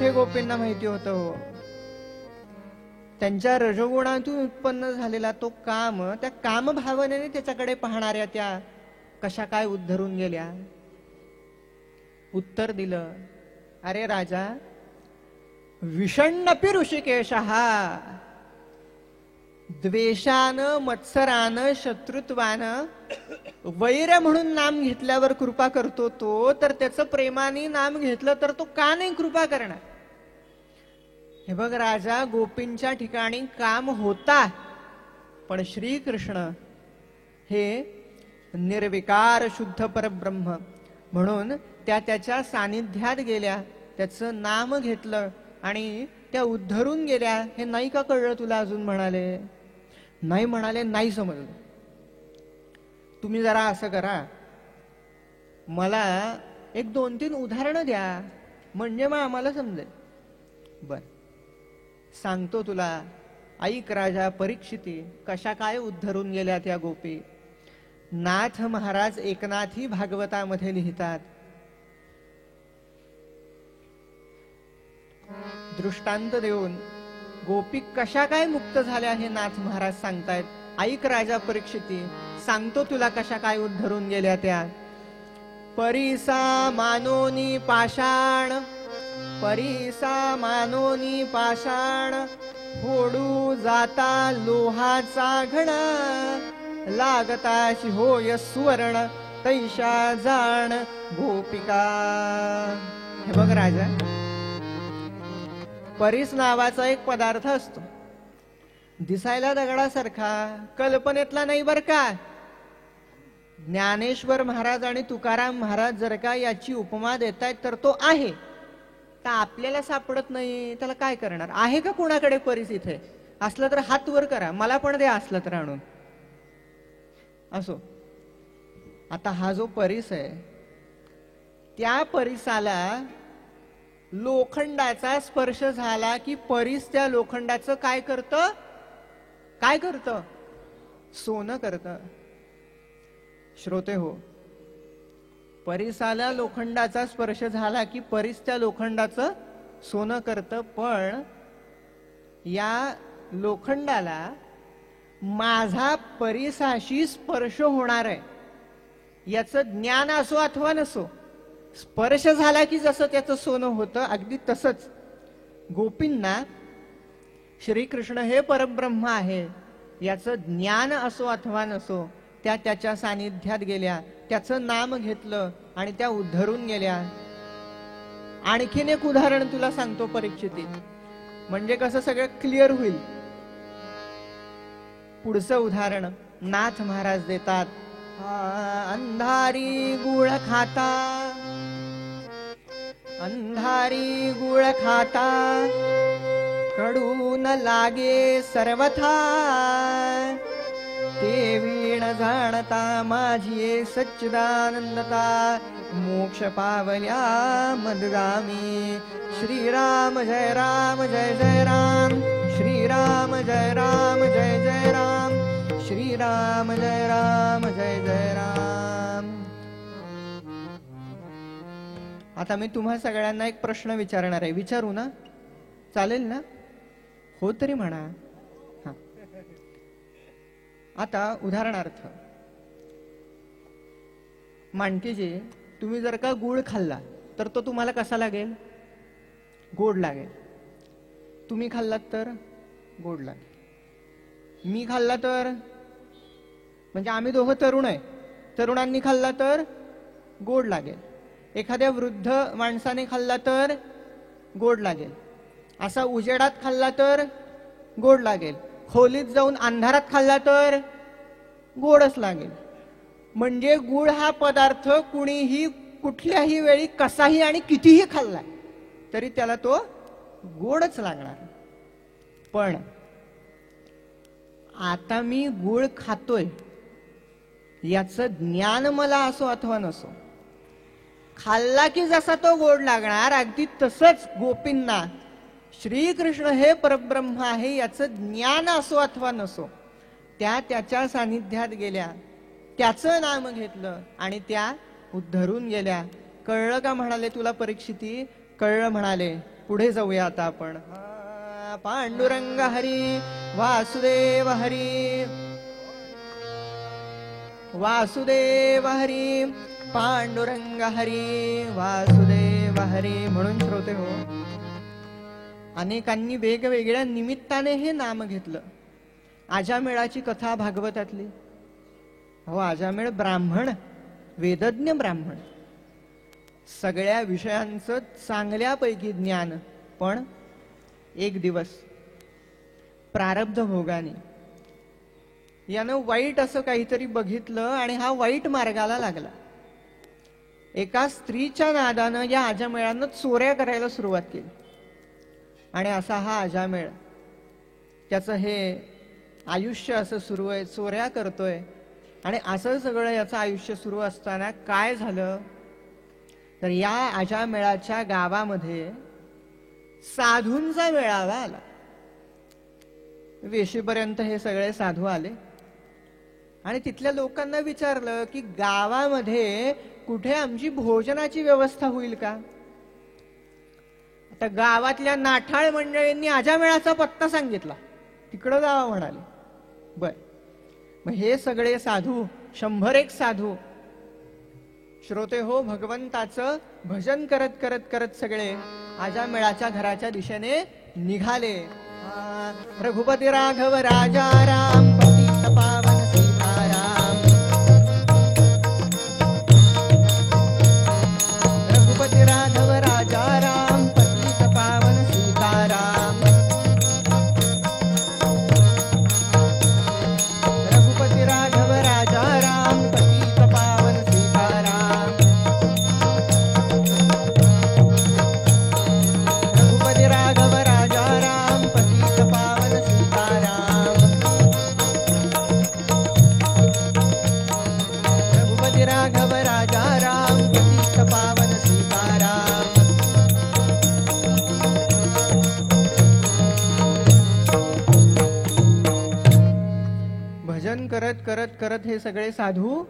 कुठे गोपींना माहिती होतं हो. त्यांच्या रजोगुणातून उत्पन्न झालेला तो काम, त्या कामभावनेने त्याच्याकडे पाहणाऱ्या त्या कशा काय उद्धरून गेल्या. उत्तर दिलं, अरे राजा, विषण्णपि ऋषिकेशः, द्वेषानं मत्सरानं शत्रुत्वानं वैर म्हणून नाम घेतल्यावर कृपा करतो तो, तर त्याचं प्रेमाने नाम घेतलं तर तो का नाही कृपा करणार. हे बघ राजा, गोपींच्या ठिकाणी काम होता, पण श्रीकृष्ण हे निर्विकार शुद्ध परब्रह्म म्हणून त्या त्याच्या सानिध्यात गेल्या, त्याचं नाम घेतलं आणि त्या उद्धरून गेल्या. हे नाही का कळलं तुला अजून? म्हणाले नाही, म्हणाले नाही समजलं. तुम्ही जरा असं करा, मला एक 2-3 उदाहरणं द्या, म्हणजे मग आम्हाला समजेल. बर, सांगतो तुला. ऐक राजा परीक्षिती, कशा काय उद्धरून गेल्या त्या गोपी. नाथ महाराज एकनाथी भागवतामध्ये लिहितात, दृष्टांत देऊन गोपी कशा काय मुक्त झाल्या हे नाथ महाराज सांगतायत. ऐक राजा परीक्षिती, सांगतो तुला कशा काय उद्धरून गेल्या त्या. परिसा मानोनी पाषाण, परिसा मानोनी पाषाण, फोडू जाता लोहाचा घडा, लागताशी होय सुवर्ण, तैशा जाण गोपिका. हे बघ राजा, परीस नावाचा एक पदार्थ असतो, दिसायला दगडासारखा, कल्पनेतला नाही बर का. ज्ञानेश्वर महाराज आणि तुकाराम महाराज जर का याची उपमा देतायत तर तो आहे, तर आपल्याला सापडत नाही, त्याला काय करणार. आहे का कोणाकडे परीस? इथे असलं तर हात वर करा, मला पण द्या असलं तर आणून. असो, आता हा जो परीस आहे, त्या परीसाला लोखंडाचा स्पर्श झाला की परीस त्या लोखंडाचं काय करतं? काय करतं? सोनं करतं. श्रोते हो, परीसाला लोखंडाचा स्पर्श झाला की परीस त्या लोखंडाचं सोनं करतं. पण या लोखंडाला माझा परीसाशी स्पर्श होणार आहे याचं ज्ञान असो अथवा नसो, स्पर्श झाला की जसं त्याचं सोनं होतं, अगदी तसंच गोपींना श्रीकृष्ण हे परब्रह्म आहे याचं ज्ञान असो अथवा नसो, त्या त्याच्या सानिध्यात गेल्या, त्याचं नाम घेतलं आणि त्या उद्धरून गेल्या. आणखीन एक उदाहरण तुला सांगतो परीक्षिती, म्हणजे कसं सगळं क्लिअर होईल. पुढचं उदाहरण नाथ महाराज देतात. अंधारी गुळ खाता, अंधारी गुळ खाता, कडू न लागे सर्वथा, ते वीण जाणता माझी सच्चिदानंदता, मोक्ष पावल्या मदगामी. श्रीराम जय राम जय जय राम, श्रीराम जय राम जय जय राम, श्रीराम जय राम जय जय राम. आता मी तुम्हा सगळ्यांना एक प्रश्न विचारणार आहे, विचारू ना? चालेल ना? हो तरी म्हणा. आता उदाहरणार्थ, मानकीजी, तुम्ही जर का गुळ खाल्ला तर तो तुम्हाला कसा लागेल? गोड लागेल. तुम्ही खाल्लात तर गोड लागेल. मी खाल्ला तर, म्हणजे आम्ही दोघं तरुण आहे, तरुणांनी खाल्ला तर गोड लागेल. एखाद्या वृद्ध माणसाने खाल्ला तर गोड लागेल. असा उजेडात खाल्ला तर गोड लागेल. खोलीत जाऊन अंधारात खाल्ला तर गोडच लागेल. म्हणजे गुळ हा पदार्थ कुणीही कुठल्याही वेळी कसाही आणि कितीही खाल्ला तरी त्याला तो गोडच लागणार. पण आता मी गुळ खातोय याचं ज्ञान मला असो अथवा नसो, खाल्ला की जसा तो गोड लागणार, अगदी तसंच गोपींना श्रीकृष्ण हे परब्रह्म आहे याचं ज्ञान असो अथवा नसो, त्या त्याच्या सानिध्यात गेल्या, त्याचं नाम घेतलं आणि त्या उद्धरून गेल्या. कळलं का म्हणाले तुला परीक्षिती? कळलं म्हणाले. पुढे जाऊया आता आपण. पांडुरंग हरी वासुदेव हरी वासुदेव हरी पांडुरंग हरी वासुदेव हरी. म्हणून श्रोते हो, अनेकांनी वेगवेगळ्या निमित्ताने हे नाम घेतलं. आजामेळाची कथा भागवतातली. हो, आजामेळ ब्राह्मण, वेदज्ञ ब्राह्मण, सगळ्या विषयांचं चांगल्यापैकी ज्ञान, पण एक दिवस प्रारब्ध भोगाने यानं वाईट असं काहीतरी बघितलं आणि हा वाईट मार्गाला लागला. एका स्त्रीच्या नादानं या आजामेळानं चोऱ्या करायला सुरुवात केली. आणि असा हा आजामेळ, त्याचं हे आयुष्य असं सुरू आहे, चोऱ्या करतोय. आणि असं सगळं याचं आयुष्य सुरू असताना काय झालं तर या आजामेळाच्या गावामध्ये साधूंचा मेळावा आला. वेशीपर्यंत हे सगळे साधू आले आणि तिथल्या लोकांना विचारलं की गावामध्ये कुठे आमची भोजनाची व्यवस्था होईल का. आता गावातल्या नाठाळ मंडळींनी आजामेळाचा पत्ता सांगितला, तिकडं जावा म्हणाले. बर, मग हे सगळे साधू, 101 साधू, श्रोते हो, भगवंताचं भजन करत करत करत सगळे आजामेळाच्या घराच्या दिशेने निघाले. रघुपती राघव राजा राम पतित पावन सीताराम. रघुपती राघव राजा राम पतित पावन सीताराम. रघुपती राघव राजा राम पतित पावन सीताराम. रघुपती राघव राजा राम पतित पावन सीताराम. रघुपती राघव राजा राम पतित पावन सीताराम. भजन करत करत करत हे सगळे साधू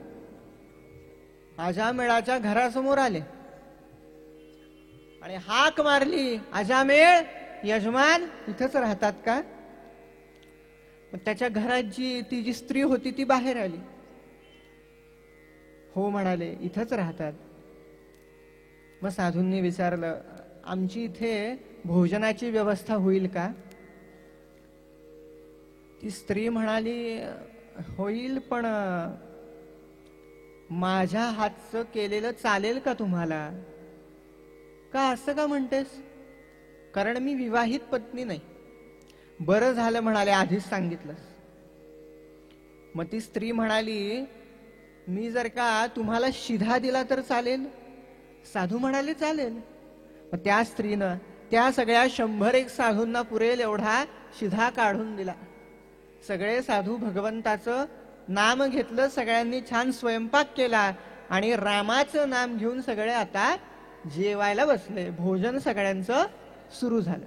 आजामेळाच्या घरासमोर आले आणि हाक मारली, आजामेळ यजमान इथंच राहतात का. मग त्याच्या घरात ती जी स्त्री होती ती बाहेर आली. हो म्हणाले, इथंच राहतात. मग साधूंनी विचारलं, आमची इथे भोजनाची व्यवस्था होईल का. ती स्त्री म्हणाली, होईल, पण माझ्या हातचं केलेलं चालेल का तुम्हाला. का असं का म्हणतेस, कारण मी विवाहित पत्नी नाही. बरं झालं म्हणाले, आधीच सांगितलंस. मग ती स्त्री म्हणाली, मी जर का तुम्हाला शिधा दिला तर चालेल. साधू म्हणाले, चालेल. मग त्या स्त्रीनं त्या सगळ्या 101 साधूंना पुरेल एवढा शिधा काढून दिला. सगळे साधू भगवंताचं नाम घेतलं, सगळ्यांनी छान स्वयंपाक केला आणि रामाचं नाम घेऊन सगळे आता जेवायला बसले. भोजन सगळ्यांचं सुरू झालं.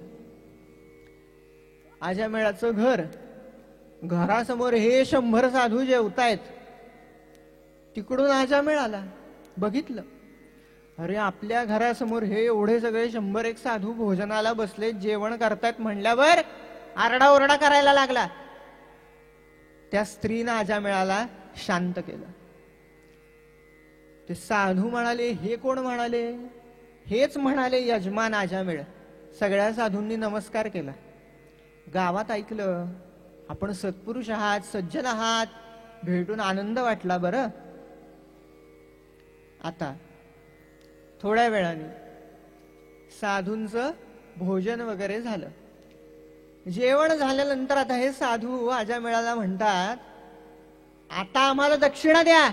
आजामेळाचं घर, घरासमोर हे 100 साधू जेवतायत. तिकडून आजामेळ आला, बघितलं, अरे आपल्या घरासमोर हे एवढे सगळे 101 साधू भोजनाला बसले, जेवण करतायत म्हणल्यावर आरडाओरडा करायला लागला. त्या स्त्रीनं आजामेळाला शांत केलं. ते साधू म्हणाले, हे कोण म्हणाले. हेच म्हणाले यजमान आजामेळ. सगळ्या साधूंनी नमस्कार केला. गावात ऐकलं, आपण सत्पुरुष आहात, सज्जन आहात, भेटून आनंद वाटला. बरं, आता थोड्या वेळाने साधूंचं भोजन वगैरे झालं. जेवण झाल्यानंतर आता हे साधू आजामेळाला म्हणतात, आता आम्हाला दक्षिणा द्या.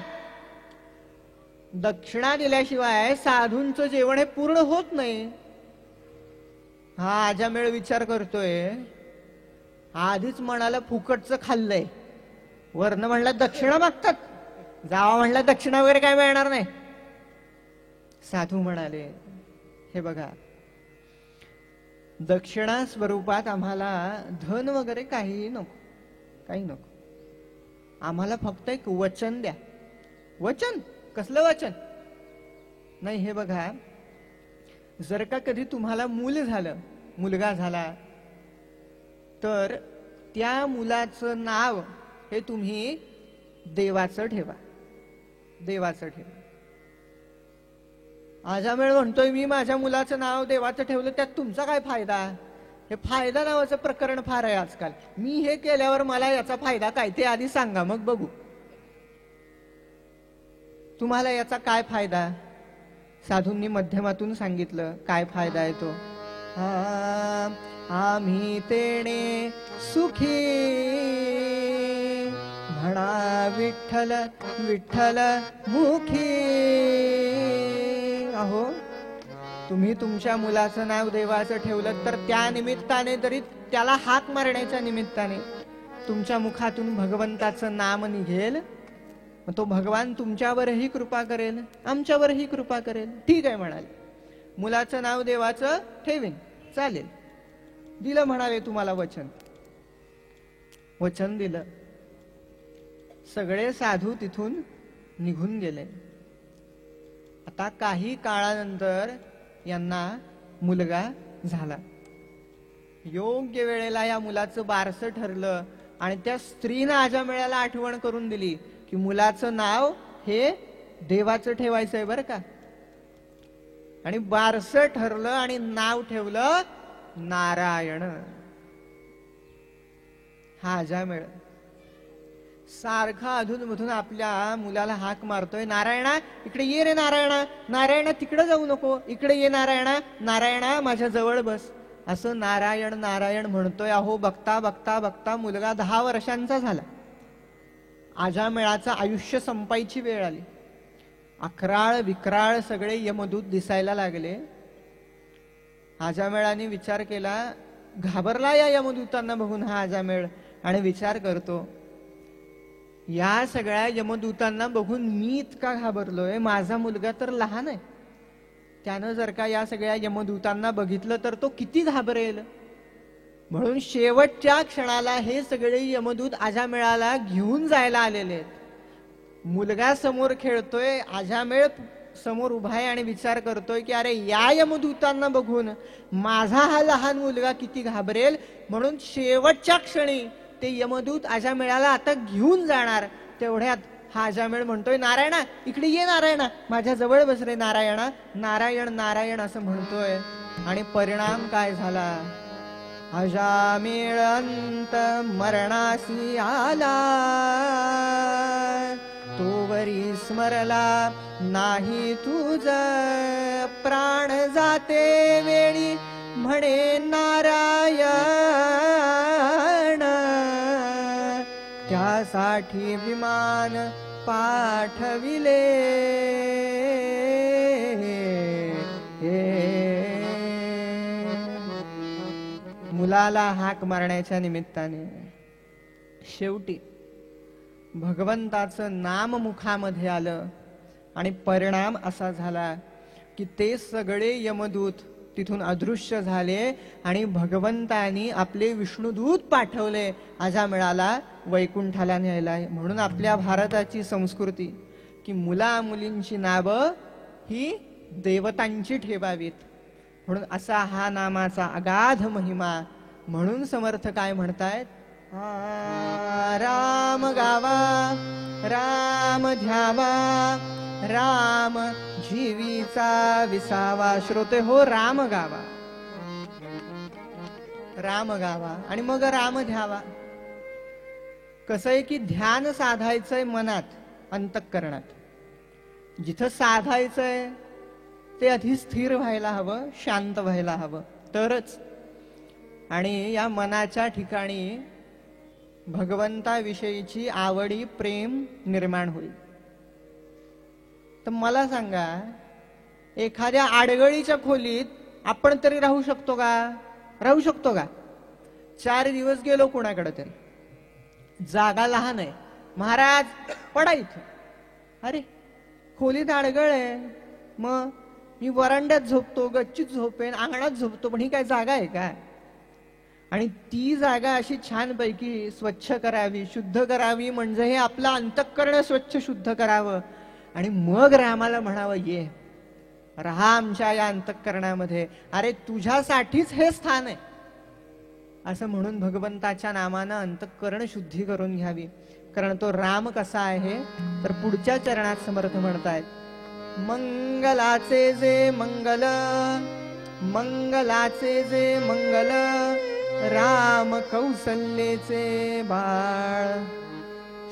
दक्षिणा दिल्याशिवाय साधूंचं जेवण हे पूर्ण होत नाही. हा आजामेळ विचार करतोय, आधीच म्हणाला फुकटचं खाल्लंय, वरनं म्हणला दक्षिणा मागतात, जावा म्हणला दक्षिणा वगैरे काय मिळणार नाही. साधू म्हणाले, हे बघा, दक्षिणा स्वरूपात आम्हाला धन वगैरे काही नको, काही नको. आम्हाला फक्त एक वचन द्या. वचन? कसलं वचन? नाही, हे बघा, जर का कधी तुम्हाला मूल झालं, मुलगा झाला, तर त्या मुलाचं नाव हे तुम्ही देवाचं ठेवा, देवाचं ठेवा. आजामेळ म्हणतोय मी माझ्या मुलाचं नाव देवाचं ठेवलं, त्यात तुमचा काय फायदा? हे फायदा नावाचं प्रकरण फार आहे आजकाल. मी हे केल्यावर मला याचा फायदा काय ते आधी सांगा, मग बघू तुम्हाला याचा काय फायदा. साधूंनी माध्यमातून सांगितलं काय फायदा आहे तो. आम्ही तेणे सुखी म्हणा विठ्ठल विठ्ठल मुखी. अहो, तुम्ही तुमच्या मुलाचं नाव देवाचं ठेवलं तर त्या निमित्ताने, तरी त्याला हाक मारण्याच्या निमित्ताने तुमच्या मुखातून भगवंताचं नाम निघेल. मग तो भगवान तुमच्यावरही कृपा करेल, आमच्यावरही कृपा करेल. ठीक आहे म्हणाले, मुलाचं नाव देवाचं ठेवीन, चालेल. दिलं म्हणाले तुम्हाला वचन. वचन दिलं. सगळे साधू तिथून निघून गेले. आता काही काळानंतर यांना मुलगा झाला. योग्य वेळेला या मुलाचं बारसं ठरलं आणि त्या स्त्रीनं आजामेळ्याला आठवण करून दिली की मुलाचं नाव हे देवाचं ठेवायचं आहे बरं का. आणि बारसं ठरलं आणि नाव ठेवलं नारायण. हा आजामेळ सारखा अधूनमधून आपल्या मुलाला हाक मारतोय, नारायणा इकडे ये रे, नारायणा नारायणा तिकडे जाऊ नको, इकडे ये नारायणा, नारायणा माझ्या जवळ बस, असं नारायण नारायण म्हणतोय. अहो, बघता बघता बघता मुलगा 10 वर्षांचा झाला. आजामेळाचं आयुष्य संपायची वेळ आली. अकराळ विक्राळ सगळे यमदूत दिसायला लागले. आजामेळाने विचार केला, घाबरला या यमदूतांना बघून हा आजामेळ, आणि विचार करतो, या सगळ्या यमदूतांना बघून मी इतका घाबरलोय, माझा मुलगा तर लहान आहे, त्यानं जर का या सगळ्या यमदूतांना बघितलं तर तो किती घाबरेल. म्हणून शेवटच्या क्षणाला हे सगळे यमदूत आजामेळाला घेऊन जायला आलेले आहेत. मुलगा समोर खेळतोय, आजामेळ समोर उभा आहे आणि विचार करतोय की अरे या यमदूतांना बघून माझा हा लहान मुलगा किती घाबरेल. म्हणून शेवटच्या क्षणी ते यमदूत आजामेळाला आता घेऊन जाणार. तेवढ्यात हा आजामेळ म्हणतोय, नारायणा इकडे ये, नारायणा माझ्या जवळ बस रे, नारायणा नारायण नारायण असं म्हणतोय. आणि परिणाम काय झाला, अजामेळ अंत मरणासी आला, तोवरी स्मरला नाही तुझ, प्राण जाते वेळी म्हणे नारायण, त्यासाठी विमान पाठविले. मुलाला हाक मारण्याच्या निमित्ताने शेवटी भगवंताचं नाम मुखामध्ये आलं आणि परिणाम असा झाला की ते सगळे यमदूत तिथून अदृश्य झाले आणि भगवंतानी आपले विष्णुदूत पाठवले आजामेळाला वैकुंठाला न्यायला. म्हणून आपल्या भारताची संस्कृती की मुला मुलींची नावं ही देवतांची ठेवावीत, म्हणून असा हा नामाचा अगाध महिमा. म्हणून समर्थ काय म्हणतायत, राम गावा राम ध्यावा, राम जीवीचा विसावा. श्रोते हो, राम गावा, राम गावा आणि मग राम ध्यावा. कसं आहे की ध्यान साधायचंय मनात, अंतःकरणात. जिथं साधायचंय ते आधी स्थिर व्हायला हवं, शांत व्हायला हवं, तरच. आणि या मनाच्या ठिकाणी भगवंताविषयीची आवडी प्रेम निर्माण होईल. तर मला सांगा, एखाद्या आडगळीच्या खोलीत आपण तरी राहू शकतो का? राहू शकतो का? 4 दिवस गेलो कोणाकडे तरी, जागा लहान आहे, महाराज पडा इथं. अरे खोलीत आडगळ आहे, मग मी वरांड्यात झोपतो, गच्चीत झोपेन, अंगणात झोपतो, पण ही काय जागा आहे का? आणि ती जागा अशी छानपैकी स्वच्छ करावी, शुद्ध करावी, म्हणजे हे आपलं अंतःकरण स्वच्छ शुद्ध करावं आणि मग रामाला म्हणावं ये. राहा आमच्या या अंतःकरणामध्ये, अरे तुझ्यासाठीच हे स्थान आहे असं म्हणून भगवंताच्या नामानं अंतःकरण शुद्धी करून घ्यावी. कारण तो राम कसा आहे तर पुढच्या चरणात समर्थ म्हणतायत, मंगलाचे जे मंगल, मंगलाचे जे मंगल, राम कौसल्येचे बाळ.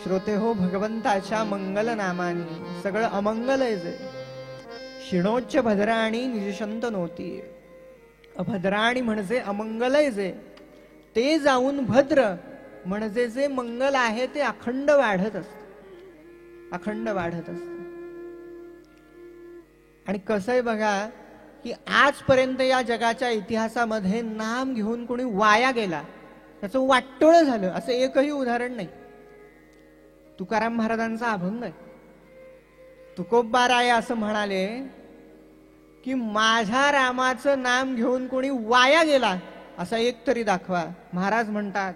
श्रोते हो, भगवंताच्या मंगल नामाने सगळं अमंगल आहे जे. शिणोच्च भद्राणी निजशंत नव्हती. अभद्राणी म्हणजे अमंगल आहे जे, ते जाऊन भद्र म्हणजे जे मंगल आहे ते अखंड वाढत असत, अखंड वाढत असत. आणि कसं आहे बघा की आजपर्यंत या जगाच्या इतिहासामध्ये नाम घेऊन कोणी वाया गेला, त्याचं वाटोळं झालं असं एकही उदाहरण नाही. तुकाराम महाराजांचा अभंग आहे. तुकोबाराय असं म्हणाले की माझ्या रामाचं नाम घेऊन कोणी वाया गेला असा एक तरी दाखवा. महाराज म्हणतात,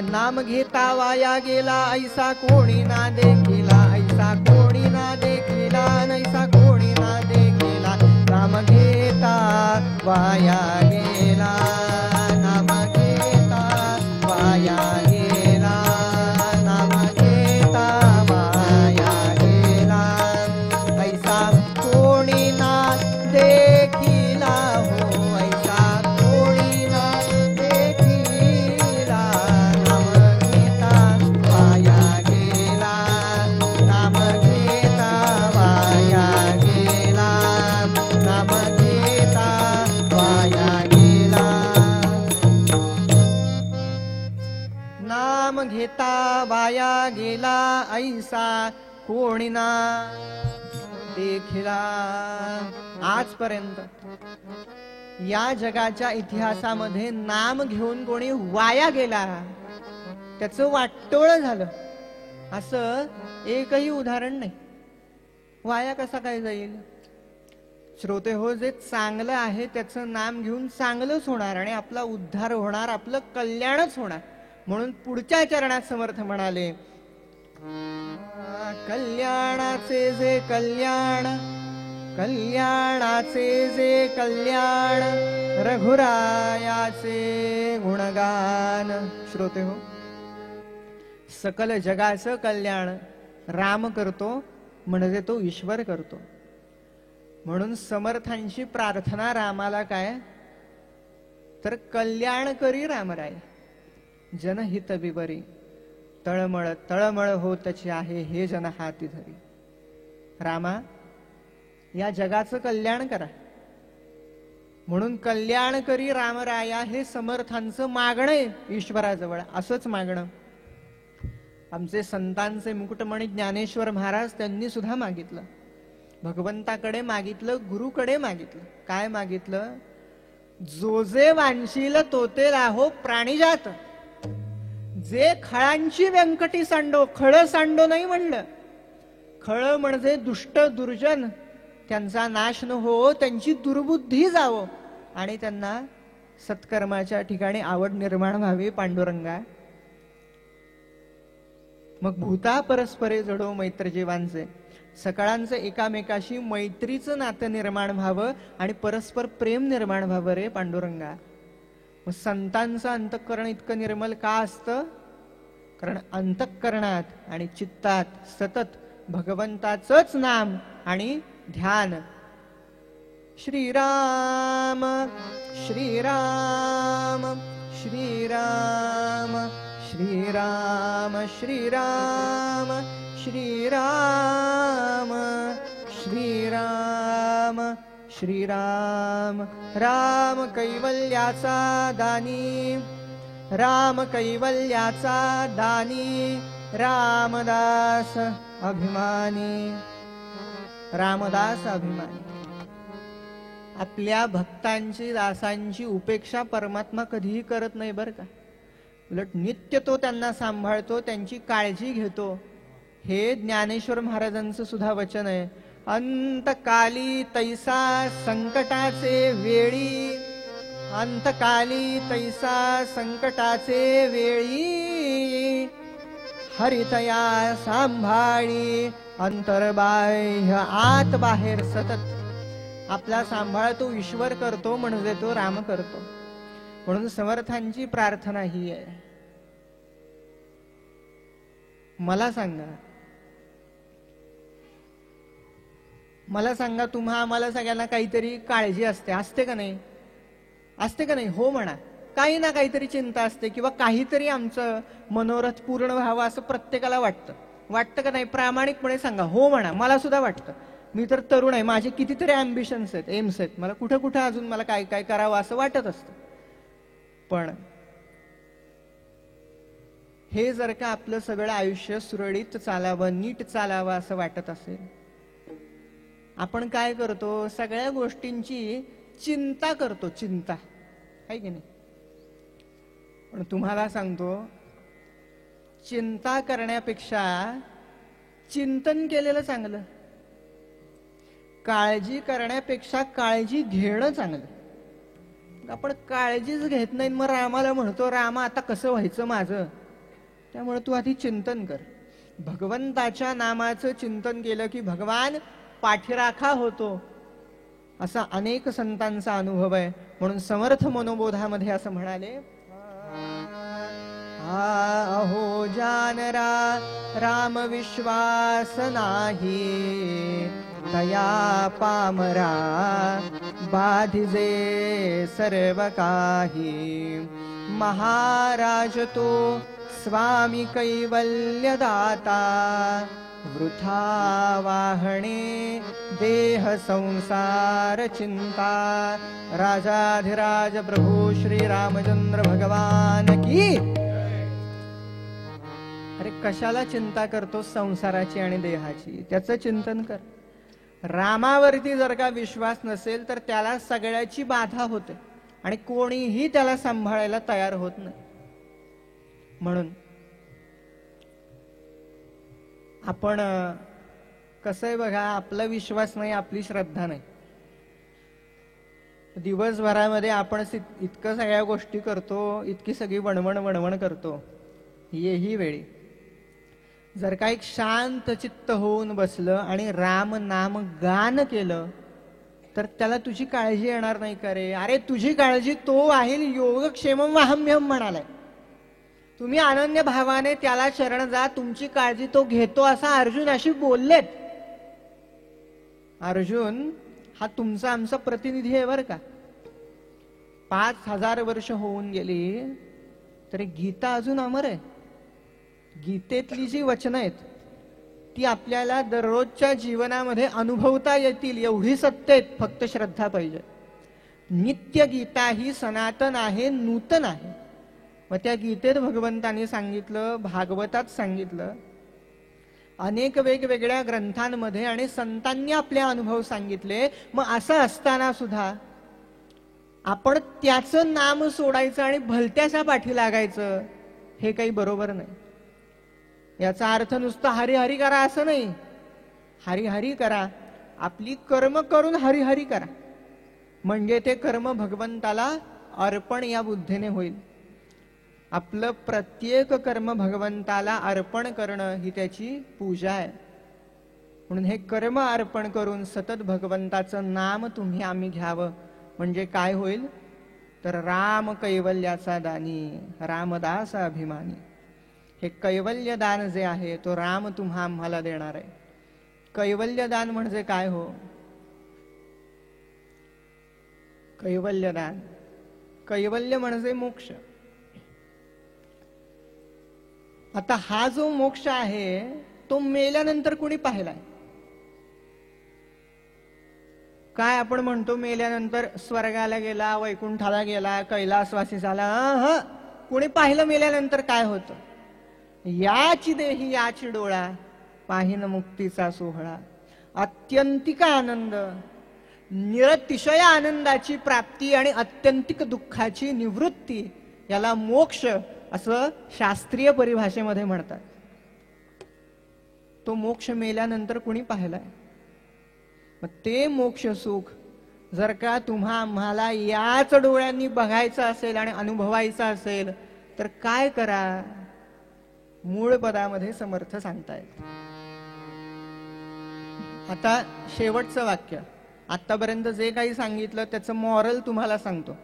नाम घेता वाया गेला ऐसा कोणी ना देखिला, ऐसा कोणी ना देखिला, नैसा कोणी ना देखिला. नाम घेता वाया गेला, नाम घेता वाया गेला, नाम घेता वाया गेला, ऐसा कोणी ना देखिला हो, ऐसा कोणी ना देखिला. नाम घेता वाया गेला, नाम घेता वाया गेला, नाम घेता वाया गेला. नाम घेता वाया गेला ऐसा कोणी ना देखिला. आजपर्यंत या जगाच्या इतिहासामध्ये नाम घेऊन कोणी वाया गेला, त्याचं वाटोळं झालं असं एकही उदाहरण नाही. वाया कसा काय जाईल? श्रोते हो, जे चांगलं आहे त्याचं नाम घेऊन चांगलंच होणार आणि आपला उद्धार होणार, आपलं कल्याणच होणार. म्हणून पुढच्या चरणात समर्थ म्हणाले, कल्याणाचे जे कल्याण, कल्याणाचे जे कल्याण, रघुरायाचे गुणगान. श्रोते हो, सकल जगाचं कल्याण राम करतो म्हणजे तो ईश्वर करतो. म्हणून समर्थांची प्रार्थना रामाला काय तर कल्याण करी रामराय, जनहित विबरी, तळमळ तळमळ होतची आहे हे जन हाती धरी. रामा, या जगाचं कल्याण करा. म्हणून कल्याण करी रामराया हे समर्थांचं मागणं आहे ईश्वराजवळ. असंच मागणं आमचे संतांचे मुकुटमणी ज्ञानेश्वर महाराज त्यांनी सुद्धा मागितलं. भगवंताकडे मागितलं, गुरुकडे मागितलं. काय मागितलं? जो जे वांशील तो ते राहो प्राणीजात, जे खळांची व्यंकटी सांडो. खळ सांडो नाही म्हणलं. खळ म्हणजे दुष्ट दुर्जन, त्यांचा नाश न हो, त्यांची दुर्बुद्धी जावो आणि त्यांना सत्कर्माच्या ठिकाणी आवड निर्माण व्हावी पांडुरंगा. मग भूता परस्परे जडो मैत्र जीवांचे, सकाळांचे एकामेकाशी मैत्रीचं नातं निर्माण व्हावं आणि परस्पर प्रेम निर्माण व्हावं रे पांडुरंगा. मग संतांचं अंतःकरण इतकं निर्मल का असतं? कारण अंतःकरणात आणि चित्तात सतत भगवंताचंच नाम आणि ध्यान. श्रीराम श्रीराम श्रीराम श्रीराम श्रीराम श्रीराम श्रीराम श्रीराम. राम कैवल्याचा दानी, राम कैवल्याचा दानी, रामदास अभिमानी. रामदास अभिमानी. आपल्या भक्तांची दासांची उपेक्षा परमात्मा कधीही करत नाही बरं का. उलट नित्य तो त्यांना सांभाळतो, त्यांची काळजी घेतो. हे ज्ञानेश्वर महाराजांचं सुद्धा वचन आहे. अंतकाली तैसा संकटाचे वेळी, अंतकाली तैसा संकटाचे वेळी, हरितया सांभाळी अंतर्बाह्य आत बाहेर सतत आपला सांभाळ तो ईश्वर करतो, म्हणजे तो राम करतो. म्हणून समर्थांची प्रार्थना ही आहे. मला सांगा तुम्हा आम्हाला सगळ्यांना काहीतरी काळजी असते का नाही? असते का नाही? हो म्हणा. काही ना काहीतरी चिंता असते किंवा काहीतरी आमचं मनोरथ पूर्ण व्हावं असं प्रत्येकाला वाटतं का नाही? प्रामाणिकपणे सांगा. हो म्हणा. मला सुद्धा वाटतं. मी तर तरुण आहे, माझे कितीतरी अँबिशन्स आहेत, एम्स आहेत. मला कुठं अजून मला काय काय करावं असं वाटत असतं. पण हे जर का आपलं सगळं आयुष्य सुरळीत चालावं, नीट चालावं असं वाटत असेल, आपण काय करतो? सगळ्या गोष्टींची चिंता करतो. चिंता आहे की नाही? पण तुम्हाला सांगतो, चिंता करण्यापेक्षा चिंतन केलेलं चांगलं. काळजी करण्यापेक्षा काळजी घेणं चांगलं. आपण काळजीच घेत नाही, मग रामाला म्हणतो, रामा आता कसं व्हायचं माझं? त्यामुळे तू आधी चिंतन कर. भगवंताच्या नामाचं चिंतन केलं की भगवान पाठीराखा होतो, असा अनेक संतांचा अनुभव आहे. म्हणून समर्थ मनोबोधामध्ये असं म्हणाले, अहो जानरा राम विश्वास नाही, दया पामरा बाधिजे सर्व काही. महाराज तो स्वामी कैवल्य दाता, वृथा वाहणे देह संसार चिंता. राजाधिराज प्रभू श्री रामचंद्र भगवान की. अरे कशाला चिंता करतो संसाराची आणि देहाची? त्याचं चिंतन कर. रामावरती जर का विश्वास नसेल तर त्याला सगळ्याची बाधा होते आणि कोणीही त्याला सांभाळायला तयार होत नाही. म्हणून आपण कसं आहे बघा, आपला विश्वास नाही, आपली श्रद्धा नाही. दिवसभरामध्ये आपण इतकं सगळ्या गोष्टी करतो, इतकी सगळी वणवण करतो. येही वेळी जर का एक शांत चित्त होऊन बसलं आणि राम नाम गान केलं तर त्याला तुझी काळजी येणार नाही का रे? अरे तुझी काळजी तो आहे, योगक्षेमम वाहम्यम म्हणालाय. तुम्ही अनन्य भावाने त्याला शरण जा, तुमची काळजी तो घेतो, असा अर्जुनाशी बोललेत. अर्जुन हा तुमचा आमचा प्रतिनिधी आहे बर का. 5000 वर्ष होऊन गेली तरी गीता अजून अमर आहे. गीतेतली जी वचनं आहेत ती आपल्याला दररोजच्या जीवनामध्ये अनुभवता येतील एवढी सत्य आहेत, फक्त श्रद्धा पाहिजे. नित्य गीता ही सनातन आहे, नूतन आहे. मग त्या गीतेत भगवंतांनी सांगितलं, भागवतात सांगितलं, अनेक वेगवेगळ्या ग्रंथांमध्ये आणि संतांनी आपले अनुभव सांगितले. मग असं असताना सुद्धा आपण त्याचं नाम सोडायचं आणि भलत्याच्या पाठी लागायचं, हे काही बरोबर नाही. याचा अर्थ नुसतं हरिहरी करा असं नाही. हरिहरी करा, आपली कर्म करून हरिहरी करा, म्हणजे ते कर्म भगवंताला अर्पण या बुद्धीने होईल. आपलं प्रत्येक कर्म भगवंताला अर्पण करणं ही त्याची पूजा आहे. म्हणून हे कर्म अर्पण करून सतत भगवंताचं नाम तुम्ही आम्ही घ्यावं, म्हणजे काय होईल तर राम कैवल्याचा दानी, रामदास अभिमानी. हे कैवल्य दान जे आहे तो राम तुम्हा आम्हाला देणार आहे. कैवल्य दान म्हणजे काय हो? कैवल्य दान, कैवल्य म्हणजे मोक्ष. आता हा जो मोक्ष आहे तो मेल्यानंतर कुणी पाहिलाय? काय आपण म्हणतो मेल्यानंतर स्वर्गाला गेला, वैकुंठाला गेला, कैलासवासी झाला. कुणी पाहिलं मेल्यानंतर काय होतं? याची देही याची डोळा, पाहिन मुक्तीचा सोहळा. अत्यंतिक आनंद, निरतिशय आनंदाची प्राप्ती आणि अत्यंतिक दुःखाची निवृत्ती, याला मोक्ष असं शास्त्रीय परिभाषेमध्ये म्हणतात. तो मोक्ष मेल्यानंतर कुणी पाहिलाय? मग ते मोक्ष सुख जर का तुम्हा आम्हाला याच डोळ्यांनी बघायचं असेल आणि अनुभवायचं असेल तर काय करा? मूळ पदामध्ये समर्थ सांगतायत. आता शेवटचं वाक्य, आतापर्यंत जे काही सांगितलं त्याचं मॉरल तुम्हाला सांगतो.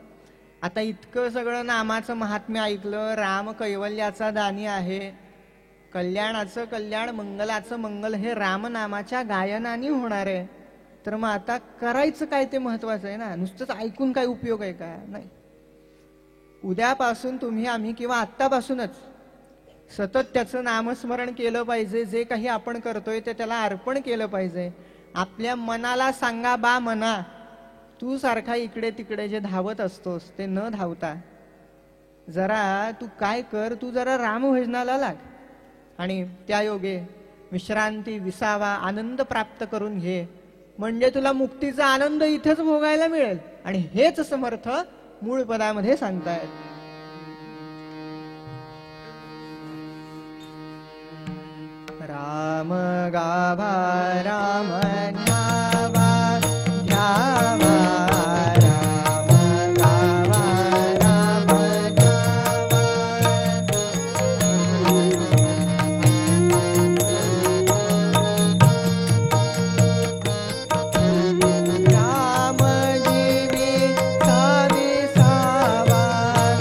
आता इतकं सगळं नामाचं महात्म्य ऐकलं, राम कैवल्याचा दानी आहे, कल्याणाचं कल्याण, मंगलाचं मंगल हे रामनामाच्या गायनाने होणार आहे. तर मग आता करायचं काय ते महत्वाचं आहे ना, नुसतंच ऐकून काय उपयोग आहे का? नाही. उद्यापासून तुम्ही आम्ही किंवा आत्तापासूनच सतत त्याचं नामस्मरण केलं पाहिजे. जे काही आपण करतोय ते त्याला अर्पण केलं पाहिजे. आपल्या मनाला सांगा, बा मना, तू सारखा इकडे तिकडे जे धावत असतोस ते न धावता जरा तू काय कर, तू जरा रामभजनाला लाग आणि त्या योगे विश्रांती, विसावा, आनंद प्राप्त करून घे. म्हणजे तुला मुक्तीचा आनंद इथेच भोगायला मिळेल. आणि हेच समर्थ मूळ पदामध्ये सांगतायत. राम गावा राम न्यावा न्यावा राम गावा राम न्यावा राम जीवी साविसावा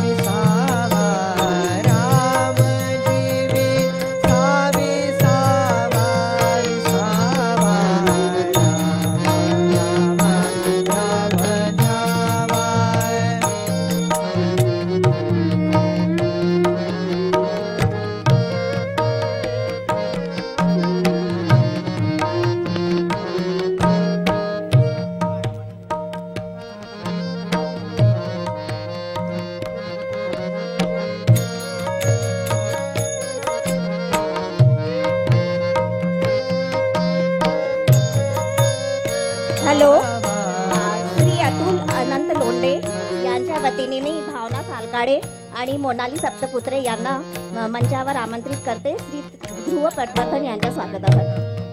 विसावा राम जीवी साविसावा विसावा हॅलो, श्री अतुल अनंत लोंढे यांच्या वतीने मी भावना सालकाडे आणि मोनाली सप्तपुत्रे यांना मंचावर आमंत्रित करते. श्री ध्रुव पटवर्धन यांच्या स्वागतासाठी.